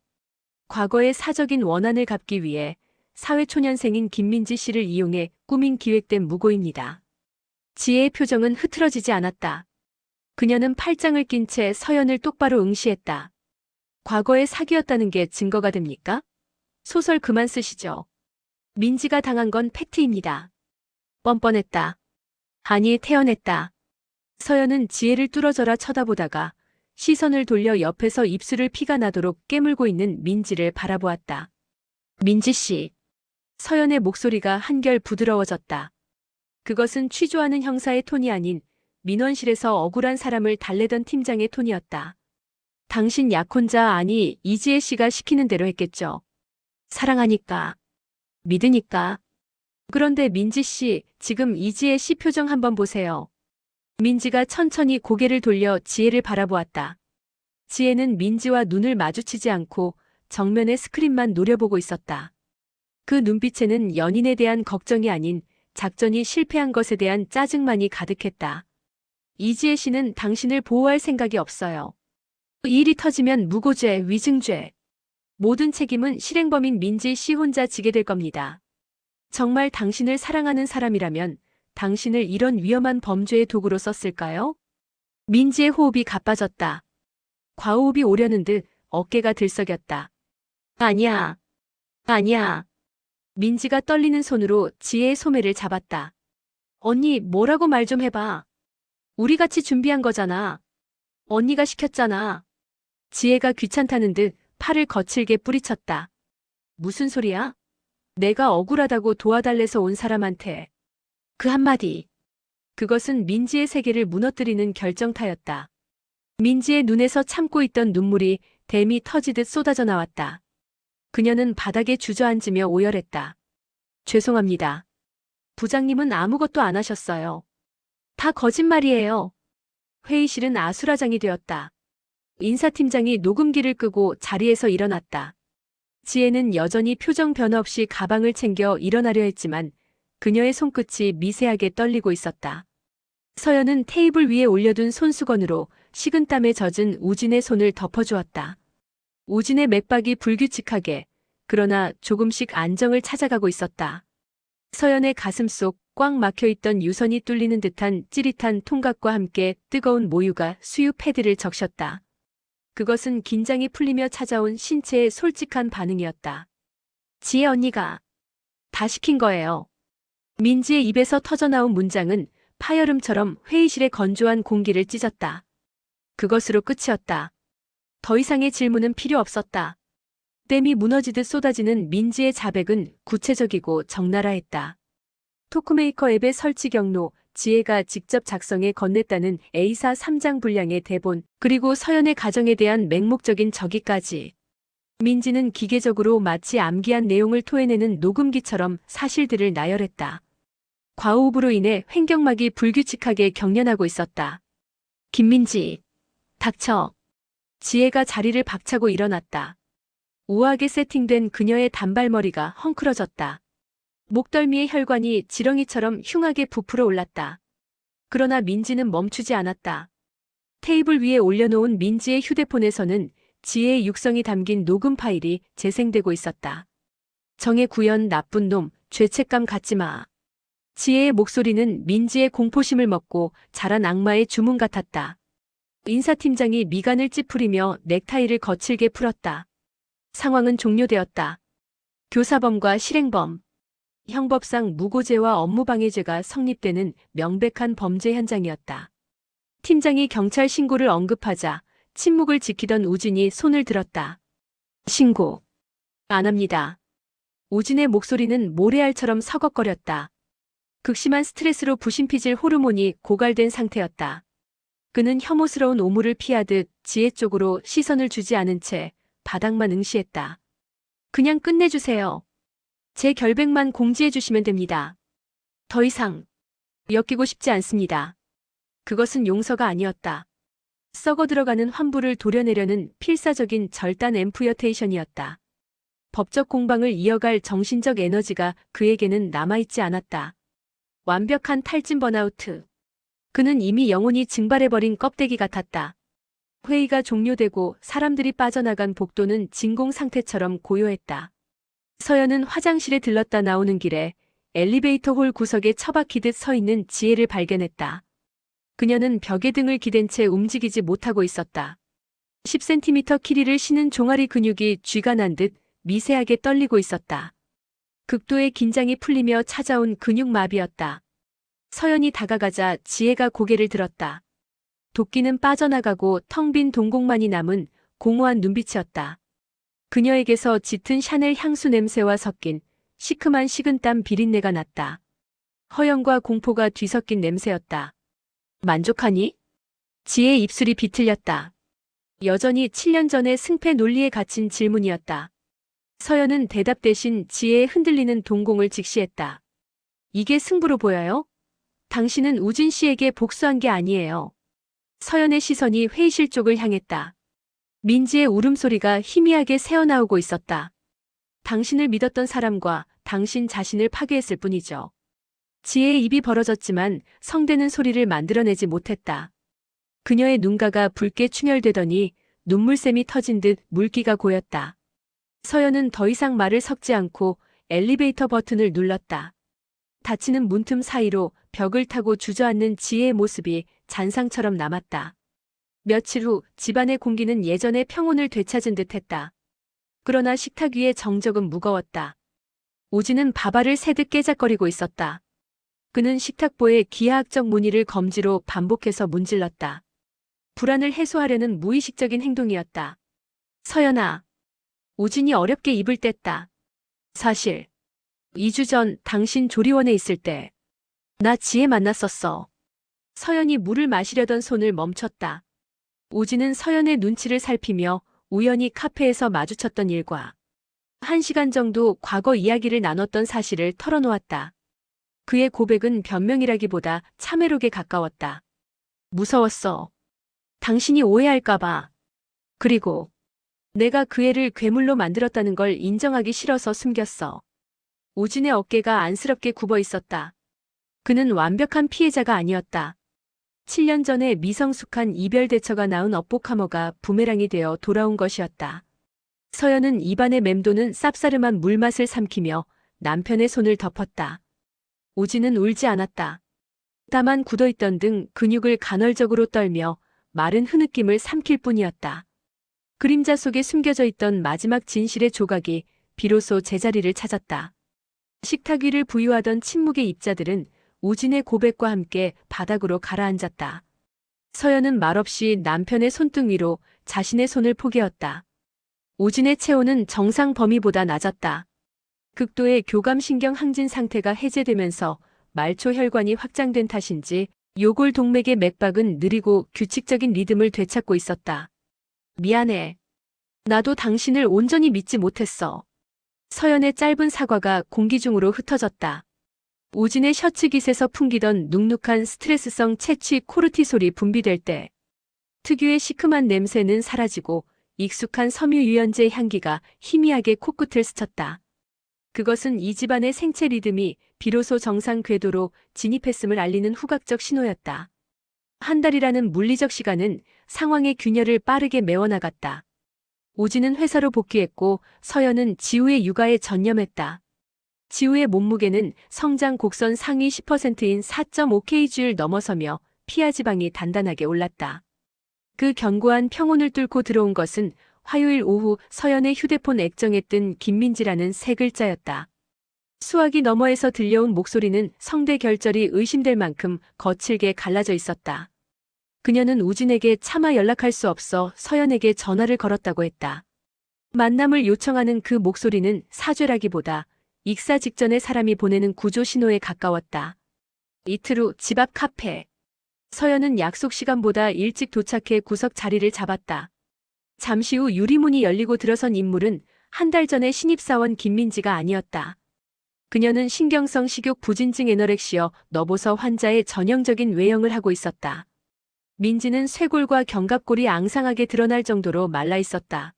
과거의 사적인 원한을 갚기 위해 사회초년생인 김민지 씨를 이용해 꾸민 기획된 무고입니다. 지혜의 표정은 흐트러지지 않았다. 그녀는 팔짱을 낀 채 서연을 똑바로 응시했다. 과거의 사기였다는 게 증거가 됩니까? 소설 그만 쓰시죠. 민지가 당한 건 팩트입니다. 뻔뻔했다. 아니, 태연했다. 서연은 지혜를 뚫어져라 쳐다보다가 시선을 돌려 옆에서 입술을 피가 나도록 깨물고 있는 민지를 바라보았다. 민지 씨. 서연의 목소리가 한결 부드러워졌다. 그것은 취조하는 형사의 톤이 아닌 민원실에서 억울한 사람을 달래던 팀장의 톤이었다. 당신 약혼자 아니 이지혜 씨가 시키는 대로 했겠죠. 사랑하니까. 믿으니까. 그런데 민지 씨, 지금 이지혜 씨 표정 한번 보세요. 민지가 천천히 고개를 돌려 지혜를 바라보았다. 지혜는 민지와 눈을 마주치지 않고 정면의 스크린만 노려보고 있었다. 그 눈빛에는 연인에 대한 걱정이 아닌 작전이 실패한 것에 대한 짜증만이 가득했다. 이지혜 씨는 당신을 보호할 생각이 없어요. 이 일이 터지면 무고죄, 위증죄. 모든 책임은 실행범인 민지 씨 혼자 지게 될 겁니다. 정말 당신을 사랑하는 사람이라면 당신을 이런 위험한 범죄의 도구로 썼을까요? 민지의 호흡이 가빠졌다. 과호흡이 오려는 듯 어깨가 들썩였다. 아니야. 아니야. 민지가 떨리는 손으로 지혜의 소매를 잡았다. 언니, 뭐라고 말 좀 해봐. 우리 같이 준비한 거잖아. 언니가 시켰잖아. 지혜가 귀찮다는 듯 팔을 거칠게 뿌리쳤다. 무슨 소리야? 내가 억울하다고 도와달래서 온 사람한테. 그 한마디. 그것은 민지의 세계를 무너뜨리는 결정타였다. 민지의 눈에서 참고 있던 눈물이 댐이 터지듯 쏟아져 나왔다. 그녀는 바닥에 주저앉으며 오열했다. 죄송합니다. 부장님은 아무것도 안 하셨어요. 다 거짓말이에요. 회의실은 아수라장이 되었다. 인사팀장이 녹음기를 끄고 자리에서 일어났다. 지혜는 여전히 표정 변화 없이 가방을 챙겨 일어나려 했지만 그녀의 손끝이 미세하게 떨리고 있었다. 서연은 테이블 위에 올려둔 손수건으로 식은땀에 젖은 우진의 손을 덮어주었다. 우진의 맥박이 불규칙하게 그러나 조금씩 안정을 찾아가고 있었다. 서연의 가슴 속 꽉 막혀있던 유선이 뚫리는 듯한 찌릿한 통각과 함께 뜨거운 모유가 수유 패드를 적셨다. 그것은 긴장이 풀리며 찾아온 신체의 솔직한 반응이었다. 지혜 언니가 다 시킨 거예요. 민지의 입에서 터져나온 문장은 파열음처럼 회의실의 건조한 공기를 찢었다. 그것으로 끝이었다. 더 이상의 질문은 필요 없었다. 댐이 무너지듯 쏟아지는 민지의 자백은 구체적이고 적나라했다. 토크메이커 앱의 설치 경로, 지혜가 직접 작성해 건넸다는 A사 3장 분량의 대본, 그리고 서연의 가정에 대한 맹목적인 적의까지. 민지는 기계적으로 마치 암기한 내용을 토해내는 녹음기처럼 사실들을 나열했다. 과호흡으로 인해 횡격막이 불규칙하게 경련하고 있었다. 김민지, 닥쳐. 지혜가 자리를 박차고 일어났다. 우아하게 세팅된 그녀의 단발머리가 헝클어졌다. 목덜미의 혈관이 지렁이처럼 흉하게 부풀어 올랐다. 그러나 민지는 멈추지 않았다. 테이블 위에 올려놓은 민지의 휴대폰에서는 지혜의 육성이 담긴 녹음 파일이 재생되고 있었다. 정의 구현 나쁜 놈, 죄책감 갖지 마. 지혜의 목소리는 민지의 공포심을 먹고 자란 악마의 주문 같았다. 인사팀장이 미간을 찌푸리며 넥타이를 거칠게 풀었다. 상황은 종료되었다. 교사범과 실행범. 형법상 무고죄와 업무방해죄가 성립되는 명백한 범죄 현장이었다. 팀장이 경찰 신고를 언급하자 침묵을 지키던 우진이 손을 들었다. 신고. 안 합니다. 우진의 목소리는 모래알처럼 서걱거렸다. 극심한 스트레스로 부신피질 호르몬이 고갈된 상태였다. 그는 혐오스러운 오물을 피하듯 지혜 쪽으로 시선을 주지 않은 채 바닥만 응시했다. 그냥 끝내주세요. 제 결백만 공지해 주시면 됩니다. 더 이상 엮이고 싶지 않습니다. 그것은 용서가 아니었다. 썩어 들어가는 환부를 도려내려는 필사적인 절단 앰프여테이션이었다. 법적 공방을 이어갈 정신적 에너지가 그에게는 남아있지 않았다. 완벽한 탈진 번아우트. 그는 이미 영혼이 증발해버린 껍데기 같았다. 회의가 종료되고 사람들이 빠져나간 복도는 진공 상태처럼 고요했다. 서연은 화장실에 들렀다 나오는 길에 엘리베이터 홀 구석에 처박히듯 서 있는 지혜를 발견했다. 그녀는 벽에 등을 기댄 채 움직이지 못하고 있었다. 10cm 길이를 신은 종아리 근육이 쥐가 난 듯 미세하게 떨리고 있었다. 극도의 긴장이 풀리며 찾아온 근육마비였다. 서연이 다가가자 지혜가 고개를 들었다. 도끼는 빠져나가고 텅 빈 동공만이 남은 공허한 눈빛이었다. 그녀에게서 짙은 샤넬 향수 냄새와 섞인 시큼한 식은땀 비린내가 났다. 허영과 공포가 뒤섞인 냄새였다. 만족하니? 지혜의 입술이 비틀렸다. 여전히 7년 전의 승패 논리에 갇힌 질문이었다. 서연은 대답 대신 지혜의 흔들리는 동공을 직시했다. 이게 승부로 보여요? 당신은 우진 씨에게 복수한 게 아니에요. 서연의 시선이 회의실 쪽을 향했다. 민지의 울음소리가 희미하게 새어나오고 있었다. 당신을 믿었던 사람과 당신 자신을 파괴했을 뿐이죠. 지혜의 입이 벌어졌지만 성대는 소리를 만들어내지 못했다. 그녀의 눈가가 붉게 충혈되더니 눈물샘이 터진 듯 물기가 고였다. 서연은 더 이상 말을 섞지 않고 엘리베이터 버튼을 눌렀다. 닫히는 문틈 사이로 벽을 타고 주저앉는 지혜의 모습이 잔상처럼 남았다. 며칠 후 집안의 공기는 예전의 평온을 되찾은 듯했다. 그러나 식탁 위의 정적은 무거웠다. 오지는 밥알을 새듯 깨작거리고 있었다. 그는 식탁보의 기하학적 무늬를 검지로 반복해서 문질렀다. 불안을 해소하려는 무의식적인 행동이었다. 서연아. 오진이 어렵게 입을 뗐다. 사실 2주 전 당신 조리원에 있을 때 나 지혜 만났었어. 서연이 물을 마시려던 손을 멈췄다. 오진은 서연의 눈치를 살피며 우연히 카페에서 마주쳤던 일과 1시간 정도 과거 이야기를 나눴던 사실을 털어놓았다. 그의 고백은 변명이라기보다 참회록에 가까웠다. 무서웠어. 당신이 오해할까봐. 그리고 내가 그 애를 괴물로 만들었다는 걸 인정하기 싫어서 숨겼어. 오진의 어깨가 안쓰럽게 굽어 있었다. 그는 완벽한 피해자가 아니었다. 7년 전에 미성숙한 이별 대처가 낳은 업보카머가 부메랑이 되어 돌아온 것이었다. 서연은 입안에 맴도는 쌉싸름한 물맛을 삼키며 남편의 손을 덮었다. 오진은 울지 않았다. 다만 굳어있던 등 근육을 간헐적으로 떨며 마른 흐느낌을 삼킬 뿐이었다. 그림자 속에 숨겨져 있던 마지막 진실의 조각이 비로소 제자리를 찾았다. 식탁 위를 부유하던 침묵의 입자들은 오진의 고백과 함께 바닥으로 가라앉았다. 서연은 말없이 남편의 손등 위로 자신의 손을 포개었다. 오진의 체온은 정상 범위보다 낮았다. 극도의 교감신경 항진 상태가 해제되면서 말초 혈관이 확장된 탓인지 요골 동맥의 맥박은 느리고 규칙적인 리듬을 되찾고 있었다. 미안해. 나도 당신을 온전히 믿지 못했어. 서연의 짧은 사과가 공기 중으로 흩어졌다. 오진의 셔츠 깃에서 풍기던 눅눅한 스트레스성 채취 코르티솔이 분비될 때 특유의 시큼한 냄새는 사라지고 익숙한 섬유유연제 향기가 희미하게 코끝을 스쳤다. 그것은 이 집안의 생체 리듬이 비로소 정상 궤도로 진입했음을 알리는 후각적 신호였다. 한 달이라는 물리적 시간은 상황의 균열을 빠르게 메워나갔다. 오진은 회사로 복귀했고 서연은 지우의 육아에 전념했다. 지우의 몸무게는 성장 곡선 상위 10%인 4.5kg를 넘어서며 피하 지방이 단단하게 올랐다. 그 견고한 평온을 뚫고 들어온 것은 화요일 오후 서연의 휴대폰 액정에 뜬 김민지라는 세 글자였다. 수화기 너머에서 들려온 목소리는 성대 결절이 의심될 만큼 거칠게 갈라져 있었다. 그녀는 우진에게 차마 연락할 수 없어 서연에게 전화를 걸었다고 했다. 만남을 요청하는 그 목소리는 사죄라기보다 익사 직전에 사람이 보내는 구조 신호에 가까웠다. 이틀 후 집 앞 카페. 서연은 약속 시간보다 일찍 도착해 구석 자리를 잡았다. 잠시 후 유리문이 열리고 들어선 인물은 한 달 전에 신입사원 김민지가 아니었다. 그녀는 신경성 식욕 부진증 에너렉시어 너보서 환자의 전형적인 외형을 하고 있었다. 민지는 쇄골과 견갑골이 앙상하게 드러날 정도로 말라 있었다.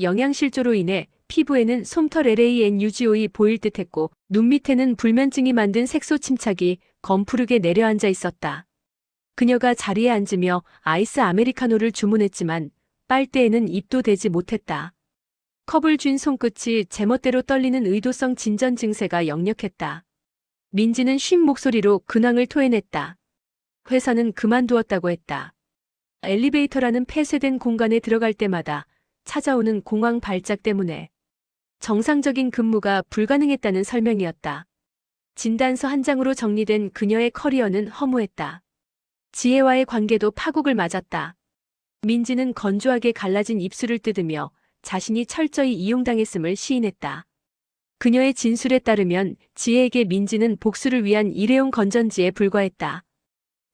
영양실조로 인해 피부에는 솜털 LANUGO이 보일 듯했고 눈 밑에는 불면증이 만든 색소 침착이 검푸르게 내려앉아 있었다. 그녀가 자리에 앉으며 아이스 아메리카노를 주문했지만 빨대에는 입도 대지 못했다. 컵을 쥔 손끝이 제멋대로 떨리는 의도성 진전 증세가 역력했다. 민지는 쉰 목소리로 근황을 토해냈다. 회사는 그만두었다고 했다. 엘리베이터라는 폐쇄된 공간에 들어갈 때마다 찾아오는 공황 발작 때문에 정상적인 근무가 불가능했다는 설명이었다. 진단서 한 장으로 정리된 그녀의 커리어는 허무했다. 지혜와의 관계도 파국을 맞았다. 민지는 건조하게 갈라진 입술을 뜯으며 자신이 철저히 이용당했음을 시인했다. 그녀의 진술에 따르면 지혜에게 민지는 복수를 위한 일회용 건전지에 불과했다.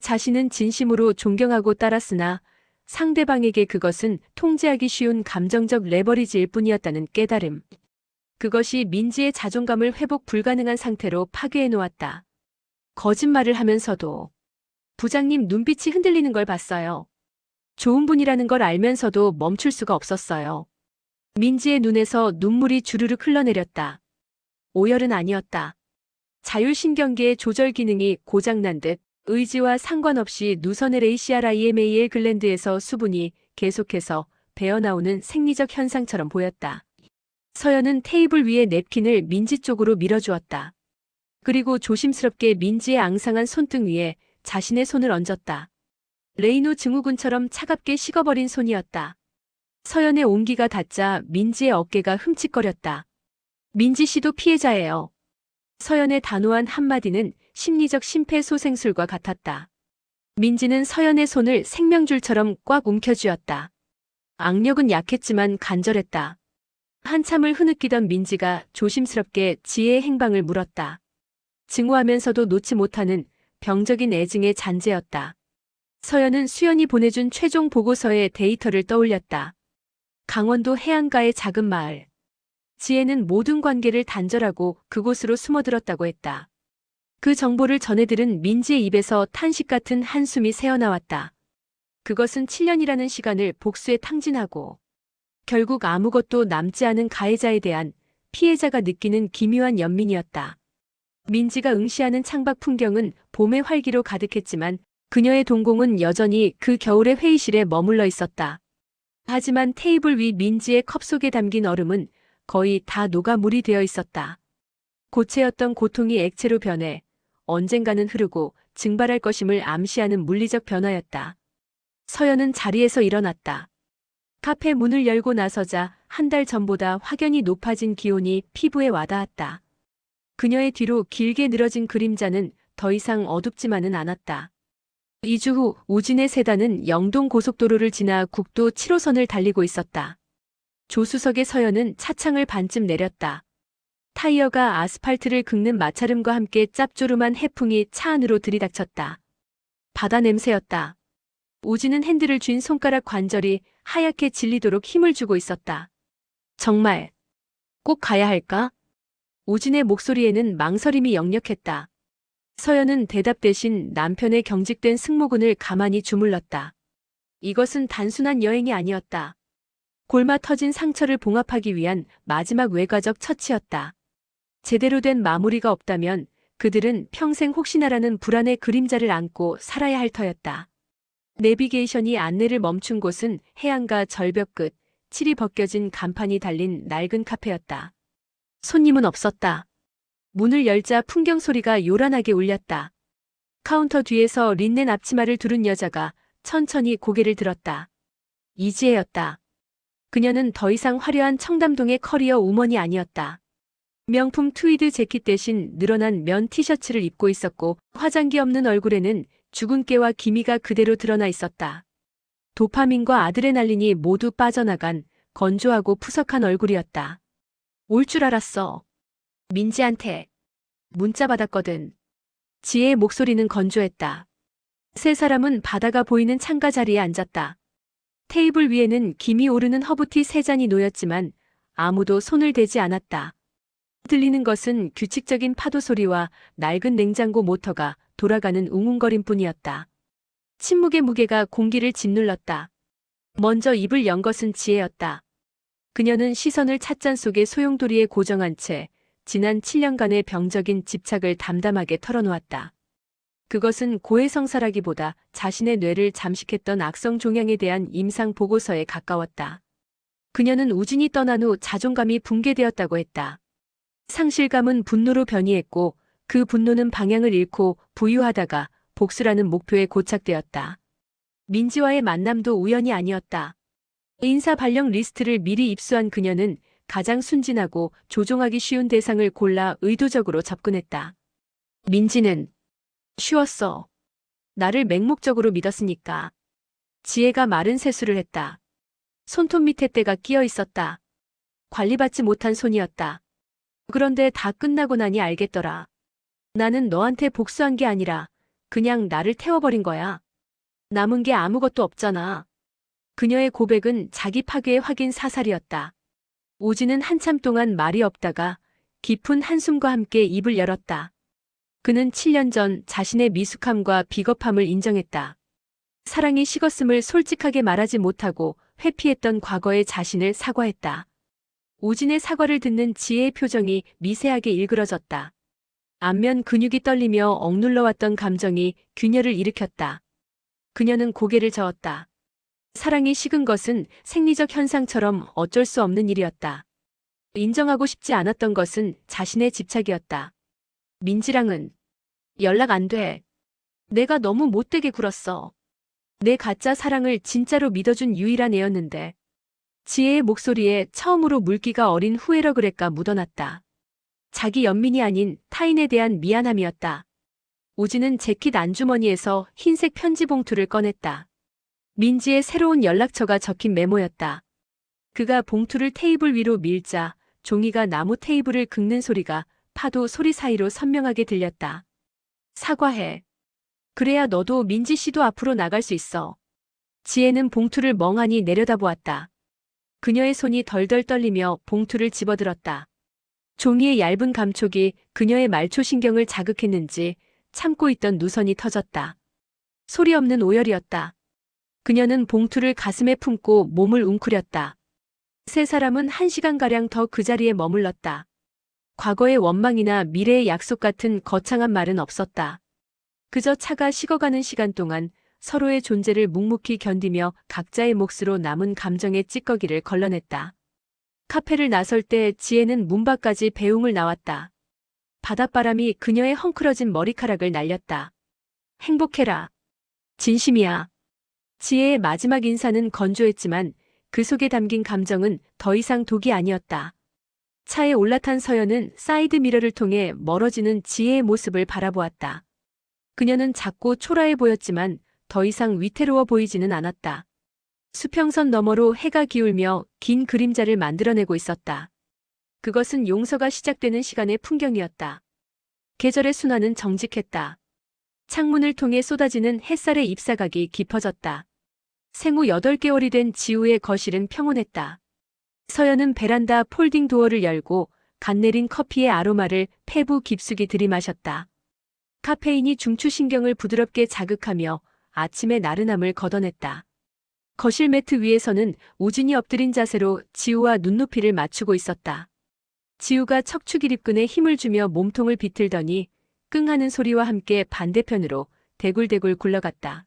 자신은 진심으로 존경하고 따랐으나 상대방에게 그것은 통제하기 쉬운 감정적 레버리지일 뿐이었다는 깨달음. 그것이 민지의 자존감을 회복 불가능한 상태로 파괴해 놓았다. 거짓말을 하면서도 부장님 눈빛이 흔들리는 걸 봤어요. 좋은 분이라는 걸 알면서도 멈출 수가 없었어요. 민지의 눈에서 눈물이 주르륵 흘러내렸다. 오열은 아니었다. 자율신경계의 조절 기능이 고장난 듯 의지와 상관없이 누선의 ACRIMAL 글랜드에서 수분이 계속해서 배어나오는 생리적 현상처럼 보였다. 서연은 테이블 위에 냅킨을 민지 쪽으로 밀어주었다. 그리고 조심스럽게 민지의 앙상한 손등 위에 자신의 손을 얹었다. 레이노 증후군처럼 차갑게 식어버린 손이었다. 서연의 온기가 닿자 민지의 어깨가 흠칫거렸다. 민지 씨도 피해자예요. 서연의 단호한 한마디는 심리적 심폐소생술과 같았다. 민지는 서연의 손을 생명줄처럼 꽉 움켜쥐었다. 악력은 약했지만 간절했다. 한참을 흐느끼던 민지가 조심스럽게 지혜의 행방을 물었다. 증오하면서도 놓지 못하는 병적인 애증의 잔재였다. 서연은 수연이 보내준 최종 보고서의 데이터를 떠올렸다. 강원도 해안가의 작은 마을. 지혜는 모든 관계를 단절하고 그곳으로 숨어들었다고 했다. 그 정보를 전해들은 민지의 입에서 탄식 같은 한숨이 새어나왔다. 그것은 7년이라는 시간을 복수에 탕진하고 결국 아무것도 남지 않은 가해자에 대한 피해자가 느끼는 기묘한 연민이었다. 민지가 응시하는 창밖 풍경은 봄의 활기로 가득했지만 그녀의 동공은 여전히 그 겨울의 회의실에 머물러 있었다. 하지만 테이블 위 민지의 컵 속에 담긴 얼음은 거의 다 녹아 물이 되어 있었다. 고체였던 고통이 액체로 변해 언젠가는 흐르고 증발할 것임을 암시하는 물리적 변화였다. 서연은 자리에서 일어났다. 카페 문을 열고 나서자 한 달 전보다 확연히 높아진 기온이 피부에 와닿았다. 그녀의 뒤로 길게 늘어진 그림자는 더 이상 어둡지만은 않았다. 2주 후 우진의 세단은 영동 고속도로를 지나 국도 7호선을 달리고 있었다. 조수석의 서연은 차창을 반쯤 내렸다. 타이어가 아스팔트를 긁는 마찰음과 함께 짭조름한 해풍이 차 안으로 들이닥쳤다. 바다 냄새였다. 우진은 핸들을 쥔 손가락 관절이 하얗게 질리도록 힘을 주고 있었다. 정말 꼭 가야 할까? 우진의 목소리에는 망설임이 역력했다. 서연은 대답 대신 남편의 경직된 승모근을 가만히 주물렀다. 이것은 단순한 여행이 아니었다. 골마 터진 상처를 봉합하기 위한 마지막 외과적 처치였다. 제대로 된 마무리가 없다면 그들은 평생 혹시나라는 불안의 그림자를 안고 살아야 할 터였다. 내비게이션이 안내를 멈춘 곳은 해안가 절벽 끝, 칠이 벗겨진 간판이 달린 낡은 카페였다. 손님은 없었다. 문을 열자 풍경 소리가 요란하게 울렸다. 카운터 뒤에서 린넨 앞치마를 두른 여자가 천천히 고개를 들었다. 이지혜였다. 그녀는 더 이상 화려한 청담동의 커리어 우먼이 아니었다. 명품 트위드 재킷 대신 늘어난 면 티셔츠를 입고 있었고 화장기 없는 얼굴에는 죽은 깨와 기미가 그대로 드러나 있었다. 도파민과 아드레날린이 모두 빠져나간 건조하고 푸석한 얼굴이었다. 올 줄 알았어. 민지한테 문자 받았거든. 지혜의 목소리는 건조했다. 세 사람은 바다가 보이는 창가 자리에 앉았다. 테이블 위에는 김이 오르는 허브티 3잔이 놓였지만 아무도 손을 대지 않았다. 들리는 것은 규칙적인 파도 소리와 낡은 냉장고 모터가 돌아가는 웅웅거림뿐이었다. 침묵의 무게가 공기를 짓눌렀다. 먼저 입을 연 것은 지혜였다. 그녀는 시선을 찻잔 속의 소용돌이에 고정한 채 지난 7년간의 병적인 집착을 담담하게 털어놓았다. 그것은 고해성사라기보다 자신의 뇌를 잠식했던 악성 종양에 대한 임상 보고서에 가까웠다. 그녀는 우진이 떠난 후 자존감이 붕괴되었다고 했다. 상실감은 분노로 변이했고 그 분노는 방향을 잃고 부유하다가 복수라는 목표에 고착되었다. 민지와의 만남도 우연이 아니었다. 인사 발령 리스트를 미리 입수한 그녀는 가장 순진하고 조종하기 쉬운 대상을 골라 의도적으로 접근했다. 민지는 쉬웠어. 나를 맹목적으로 믿었으니까. 지혜가 마른 세수를 했다. 손톱 밑에 때가 끼어 있었다. 관리받지 못한 손이었다. 그런데 다 끝나고 나니 알겠더라. 나는 너한테 복수한 게 아니라 그냥 나를 태워버린 거야. 남은 게 아무것도 없잖아. 그녀의 고백은 자기 파괴의 확인 사살이었다. 오지는 한참 동안 말이 없다가 깊은 한숨과 함께 입을 열었다. 그는 7년 전 자신의 미숙함과 비겁함을 인정했다. 사랑이 식었음을 솔직하게 말하지 못하고 회피했던 과거의 자신을 사과했다. 오진의 사과를 듣는 지혜의 표정이 미세하게 일그러졌다. 안면 근육이 떨리며 억눌러왔던 감정이 균열을 일으켰다. 그녀는 고개를 저었다. 사랑이 식은 것은 생리적 현상처럼 어쩔 수 없는 일이었다. 인정하고 싶지 않았던 것은 자신의 집착이었다. 민지랑은 연락 안 돼. 내가 너무 못되게 굴었어. 내 가짜 사랑을 진짜로 믿어준 유일한 애였는데. 지혜의 목소리에 처음으로 물기가 어린 후회라 그랬까 묻어났다. 자기 연민이 아닌 타인에 대한 미안함이었다. 오지는 재킷 안주머니에서 흰색 편지 봉투를 꺼냈다. 민지의 새로운 연락처가 적힌 메모였다. 그가 봉투를 테이블 위로 밀자 종이가 나무 테이블을 긁는 소리가 파도 소리 사이로 선명하게 들렸다. 사과해. 그래야 너도 민지 씨도 앞으로 나갈 수 있어. 지혜는 봉투를 멍하니 내려다보았다. 그녀의 손이 덜덜 떨리며 봉투를 집어들었다. 종이의 얇은 감촉이 그녀의 말초신경을 자극했는지 참고 있던 누선이 터졌다. 소리 없는 오열이었다. 그녀는 봉투를 가슴에 품고 몸을 웅크렸다. 세 사람은 1시간가량 더 그 자리에 머물렀다. 과거의 원망이나 미래의 약속 같은 거창한 말은 없었다. 그저 차가 식어가는 시간 동안 서로의 존재를 묵묵히 견디며 각자의 몫으로 남은 감정의 찌꺼기를 걸러냈다. 카페를 나설 때 지혜는 문 밖까지 배웅을 나왔다. 바닷바람이 그녀의 헝클어진 머리카락을 날렸다. 행복해라. 진심이야. 지혜의 마지막 인사는 건조했지만 그 속에 담긴 감정은 더 이상 독이 아니었다. 차에 올라탄 서연은 사이드 미러를 통해 멀어지는 지혜의 모습을 바라보았다. 그녀는 작고 초라해 보였지만 더 이상 위태로워 보이지는 않았다. 수평선 너머로 해가 기울며 긴 그림자를 만들어내고 있었다. 그것은 용서가 시작되는 시간의 풍경이었다. 계절의 순환은 정직했다. 창문을 통해 쏟아지는 햇살의 잎사각이 깊어졌다. 생후 8개월이 된 지우의 거실은 평온했다. 서연은 베란다 폴딩 도어를 열고 갓 내린 커피의 아로마를 폐부 깊숙이 들이마셨다. 카페인이 중추신경을 부드럽게 자극하며 아침의 나른함을 걷어냈다. 거실 매트 위에서는 오진이 엎드린 자세로 지우와 눈높이를 맞추고 있었다. 지우가 척추기립근에 힘을 주며 몸통을 비틀더니 끙하는 소리와 함께 반대편으로 대굴대굴 굴러갔다.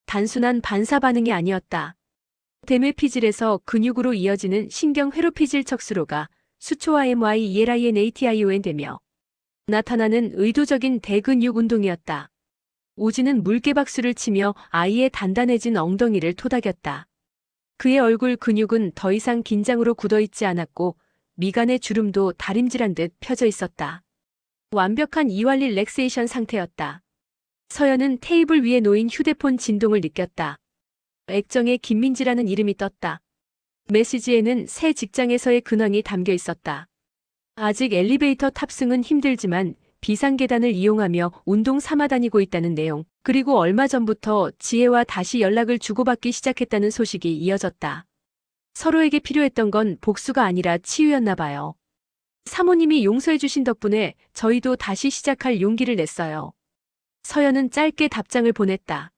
단순한 반사 반응이 아니었다. 대뇌피질에서 근육으로 이어지는 신경 회로피질 척수로가 수초와 MYELINATION 되며 나타나는 의도적인 대근육 운동이었다. 오진은 물개박수를 치며 아이의 단단해진 엉덩이를 토닥였다. 그의 얼굴 근육은 더 이상 긴장으로 굳어있지 않았고 미간의 주름도 다림질한 듯 펴져 있었다. 완벽한 이완리 렉세이션 상태였다. 서연은 테이블 위에 놓인 휴대폰 진동을 느꼈다. 액정에 김민지라는 이름이 떴다. 메시지에는 새 직장에서의 근황이 담겨 있었다. 아직 엘리베이터 탑승은 힘들지만 비상계단을 이용하며 운동 삼아 다니고 있다는 내용, 그리고 얼마 전부터 지혜와 다시 연락을 주고받기 시작했다는 소식이 이어졌다. 서로에게 필요했던 건 복수가 아니라 치유였나 봐요. 사모님이 용서해 주신 덕분에 저희도 다시 시작할 용기를 냈어요. 서연은 짧게 답장을 보냈다.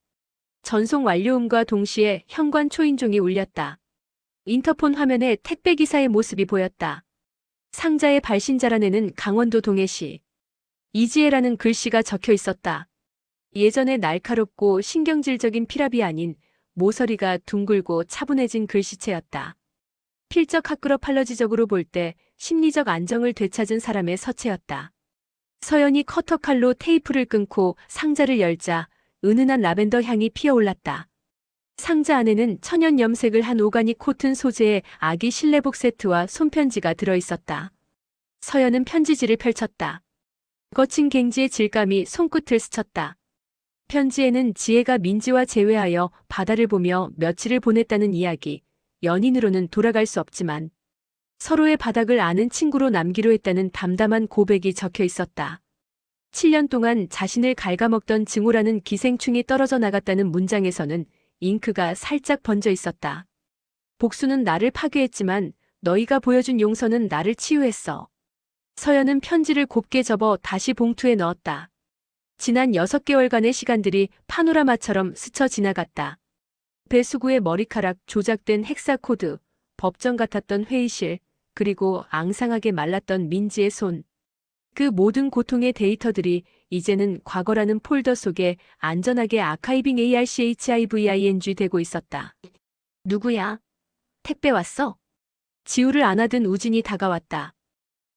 전송 완료음과 동시에 현관 초인종이 울렸다. 인터폰 화면에 택배기사의 모습이 보였다. 상자의 발신자란에는 강원도 동해시 이지혜라는 글씨가 적혀 있었다. 예전의 날카롭고 신경질적인 필압이 아닌 모서리가 둥글고 차분해진 글씨체였다. 필적 학그럽할러지적으로 볼 때 심리적 안정을 되찾은 사람의 서체였다. 서연이 커터칼로 테이프를 끊고 상자를 열자 은은한 라벤더 향이 피어올랐다. 상자 안에는 천연 염색을 한 오가닉 코튼 소재의 아기 실내복 세트와 손편지가 들어있었다. 서연은 편지지를 펼쳤다. 거친 갱지의 질감이 손끝을 스쳤다. 편지에는 지혜가 민지와 재회하여 바다를 보며 며칠을 보냈다는 이야기, 연인으로는 돌아갈 수 없지만 서로의 바닥을 아는 친구로 남기로 했다는 담담한 고백이 적혀 있었다. 7년 동안 자신을 갉아먹던 증오라는 기생충이 떨어져 나갔다는 문장에서는 잉크가 살짝 번져 있었다. 복수는 나를 파괴했지만 너희가 보여준 용서는 나를 치유했어. 서연은 편지를 곱게 접어 다시 봉투에 넣었다. 지난 6개월간의 시간들이 파노라마처럼 스쳐 지나갔다. 배수구의 머리카락, 조작된 헥사코드, 법정 같았던 회의실, 그리고 앙상하게 말랐던 민지의 손. 그 모든 고통의 데이터들이 이제는 과거라는 폴더 속에 안전하게 아카이빙 ARCHIVING 되고 있었다. 누구야? 택배 왔어? 지우를 안아든 우진이 다가왔다.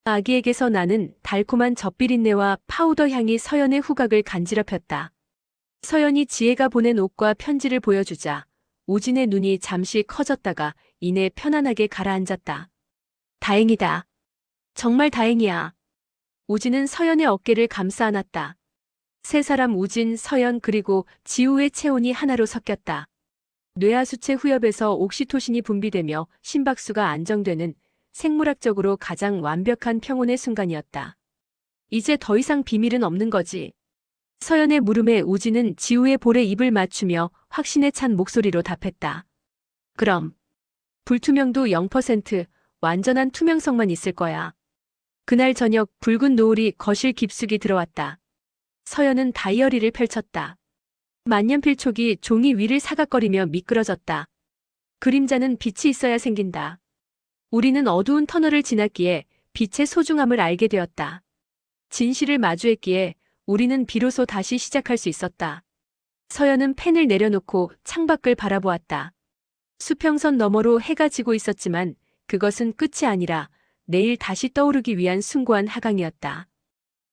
아기에게서 나는 달콤한 젖비린내와 파우더 향이 서연의 후각을 간지럽혔다. 서연이 지혜가 보낸 옷과 편지를 보여주자 우진의 눈이 잠시 커졌다가 이내 편안하게 가라앉았다. 다행이다. 정말 다행이야. 우진은 서연의 어깨를 감싸 안았다. 세 사람 우진, 서연 그리고 지우의 체온이 하나로 섞였다. 뇌하수체 후엽에서 옥시토신이 분비되며 심박수가 안정되는 생물학적으로 가장 완벽한 평온의 순간이었다. 이제 더 이상 비밀은 없는 거지. 서연의 물음에 우진은 지우의 볼에 입을 맞추며 확신에 찬 목소리로 답했다. 그럼. 불투명도 0%, 완전한 투명성만 있을 거야. 그날 저녁 붉은 노을이 거실 깊숙이 들어왔다. 서연은 다이어리를 펼쳤다. 만년필촉이 종이 위를 사각거리며 미끄러졌다. 그림자는 빛이 있어야 생긴다. 우리는 어두운 터널을 지났기에 빛의 소중함을 알게 되었다. 진실을 마주했기에 우리는 비로소 다시 시작할 수 있었다. 서연은 펜을 내려놓고 창밖을 바라보았다. 수평선 너머로 해가 지고 있었지만 그것은 끝이 아니라 내일 다시 떠오르기 위한 숭고한 하강이었다.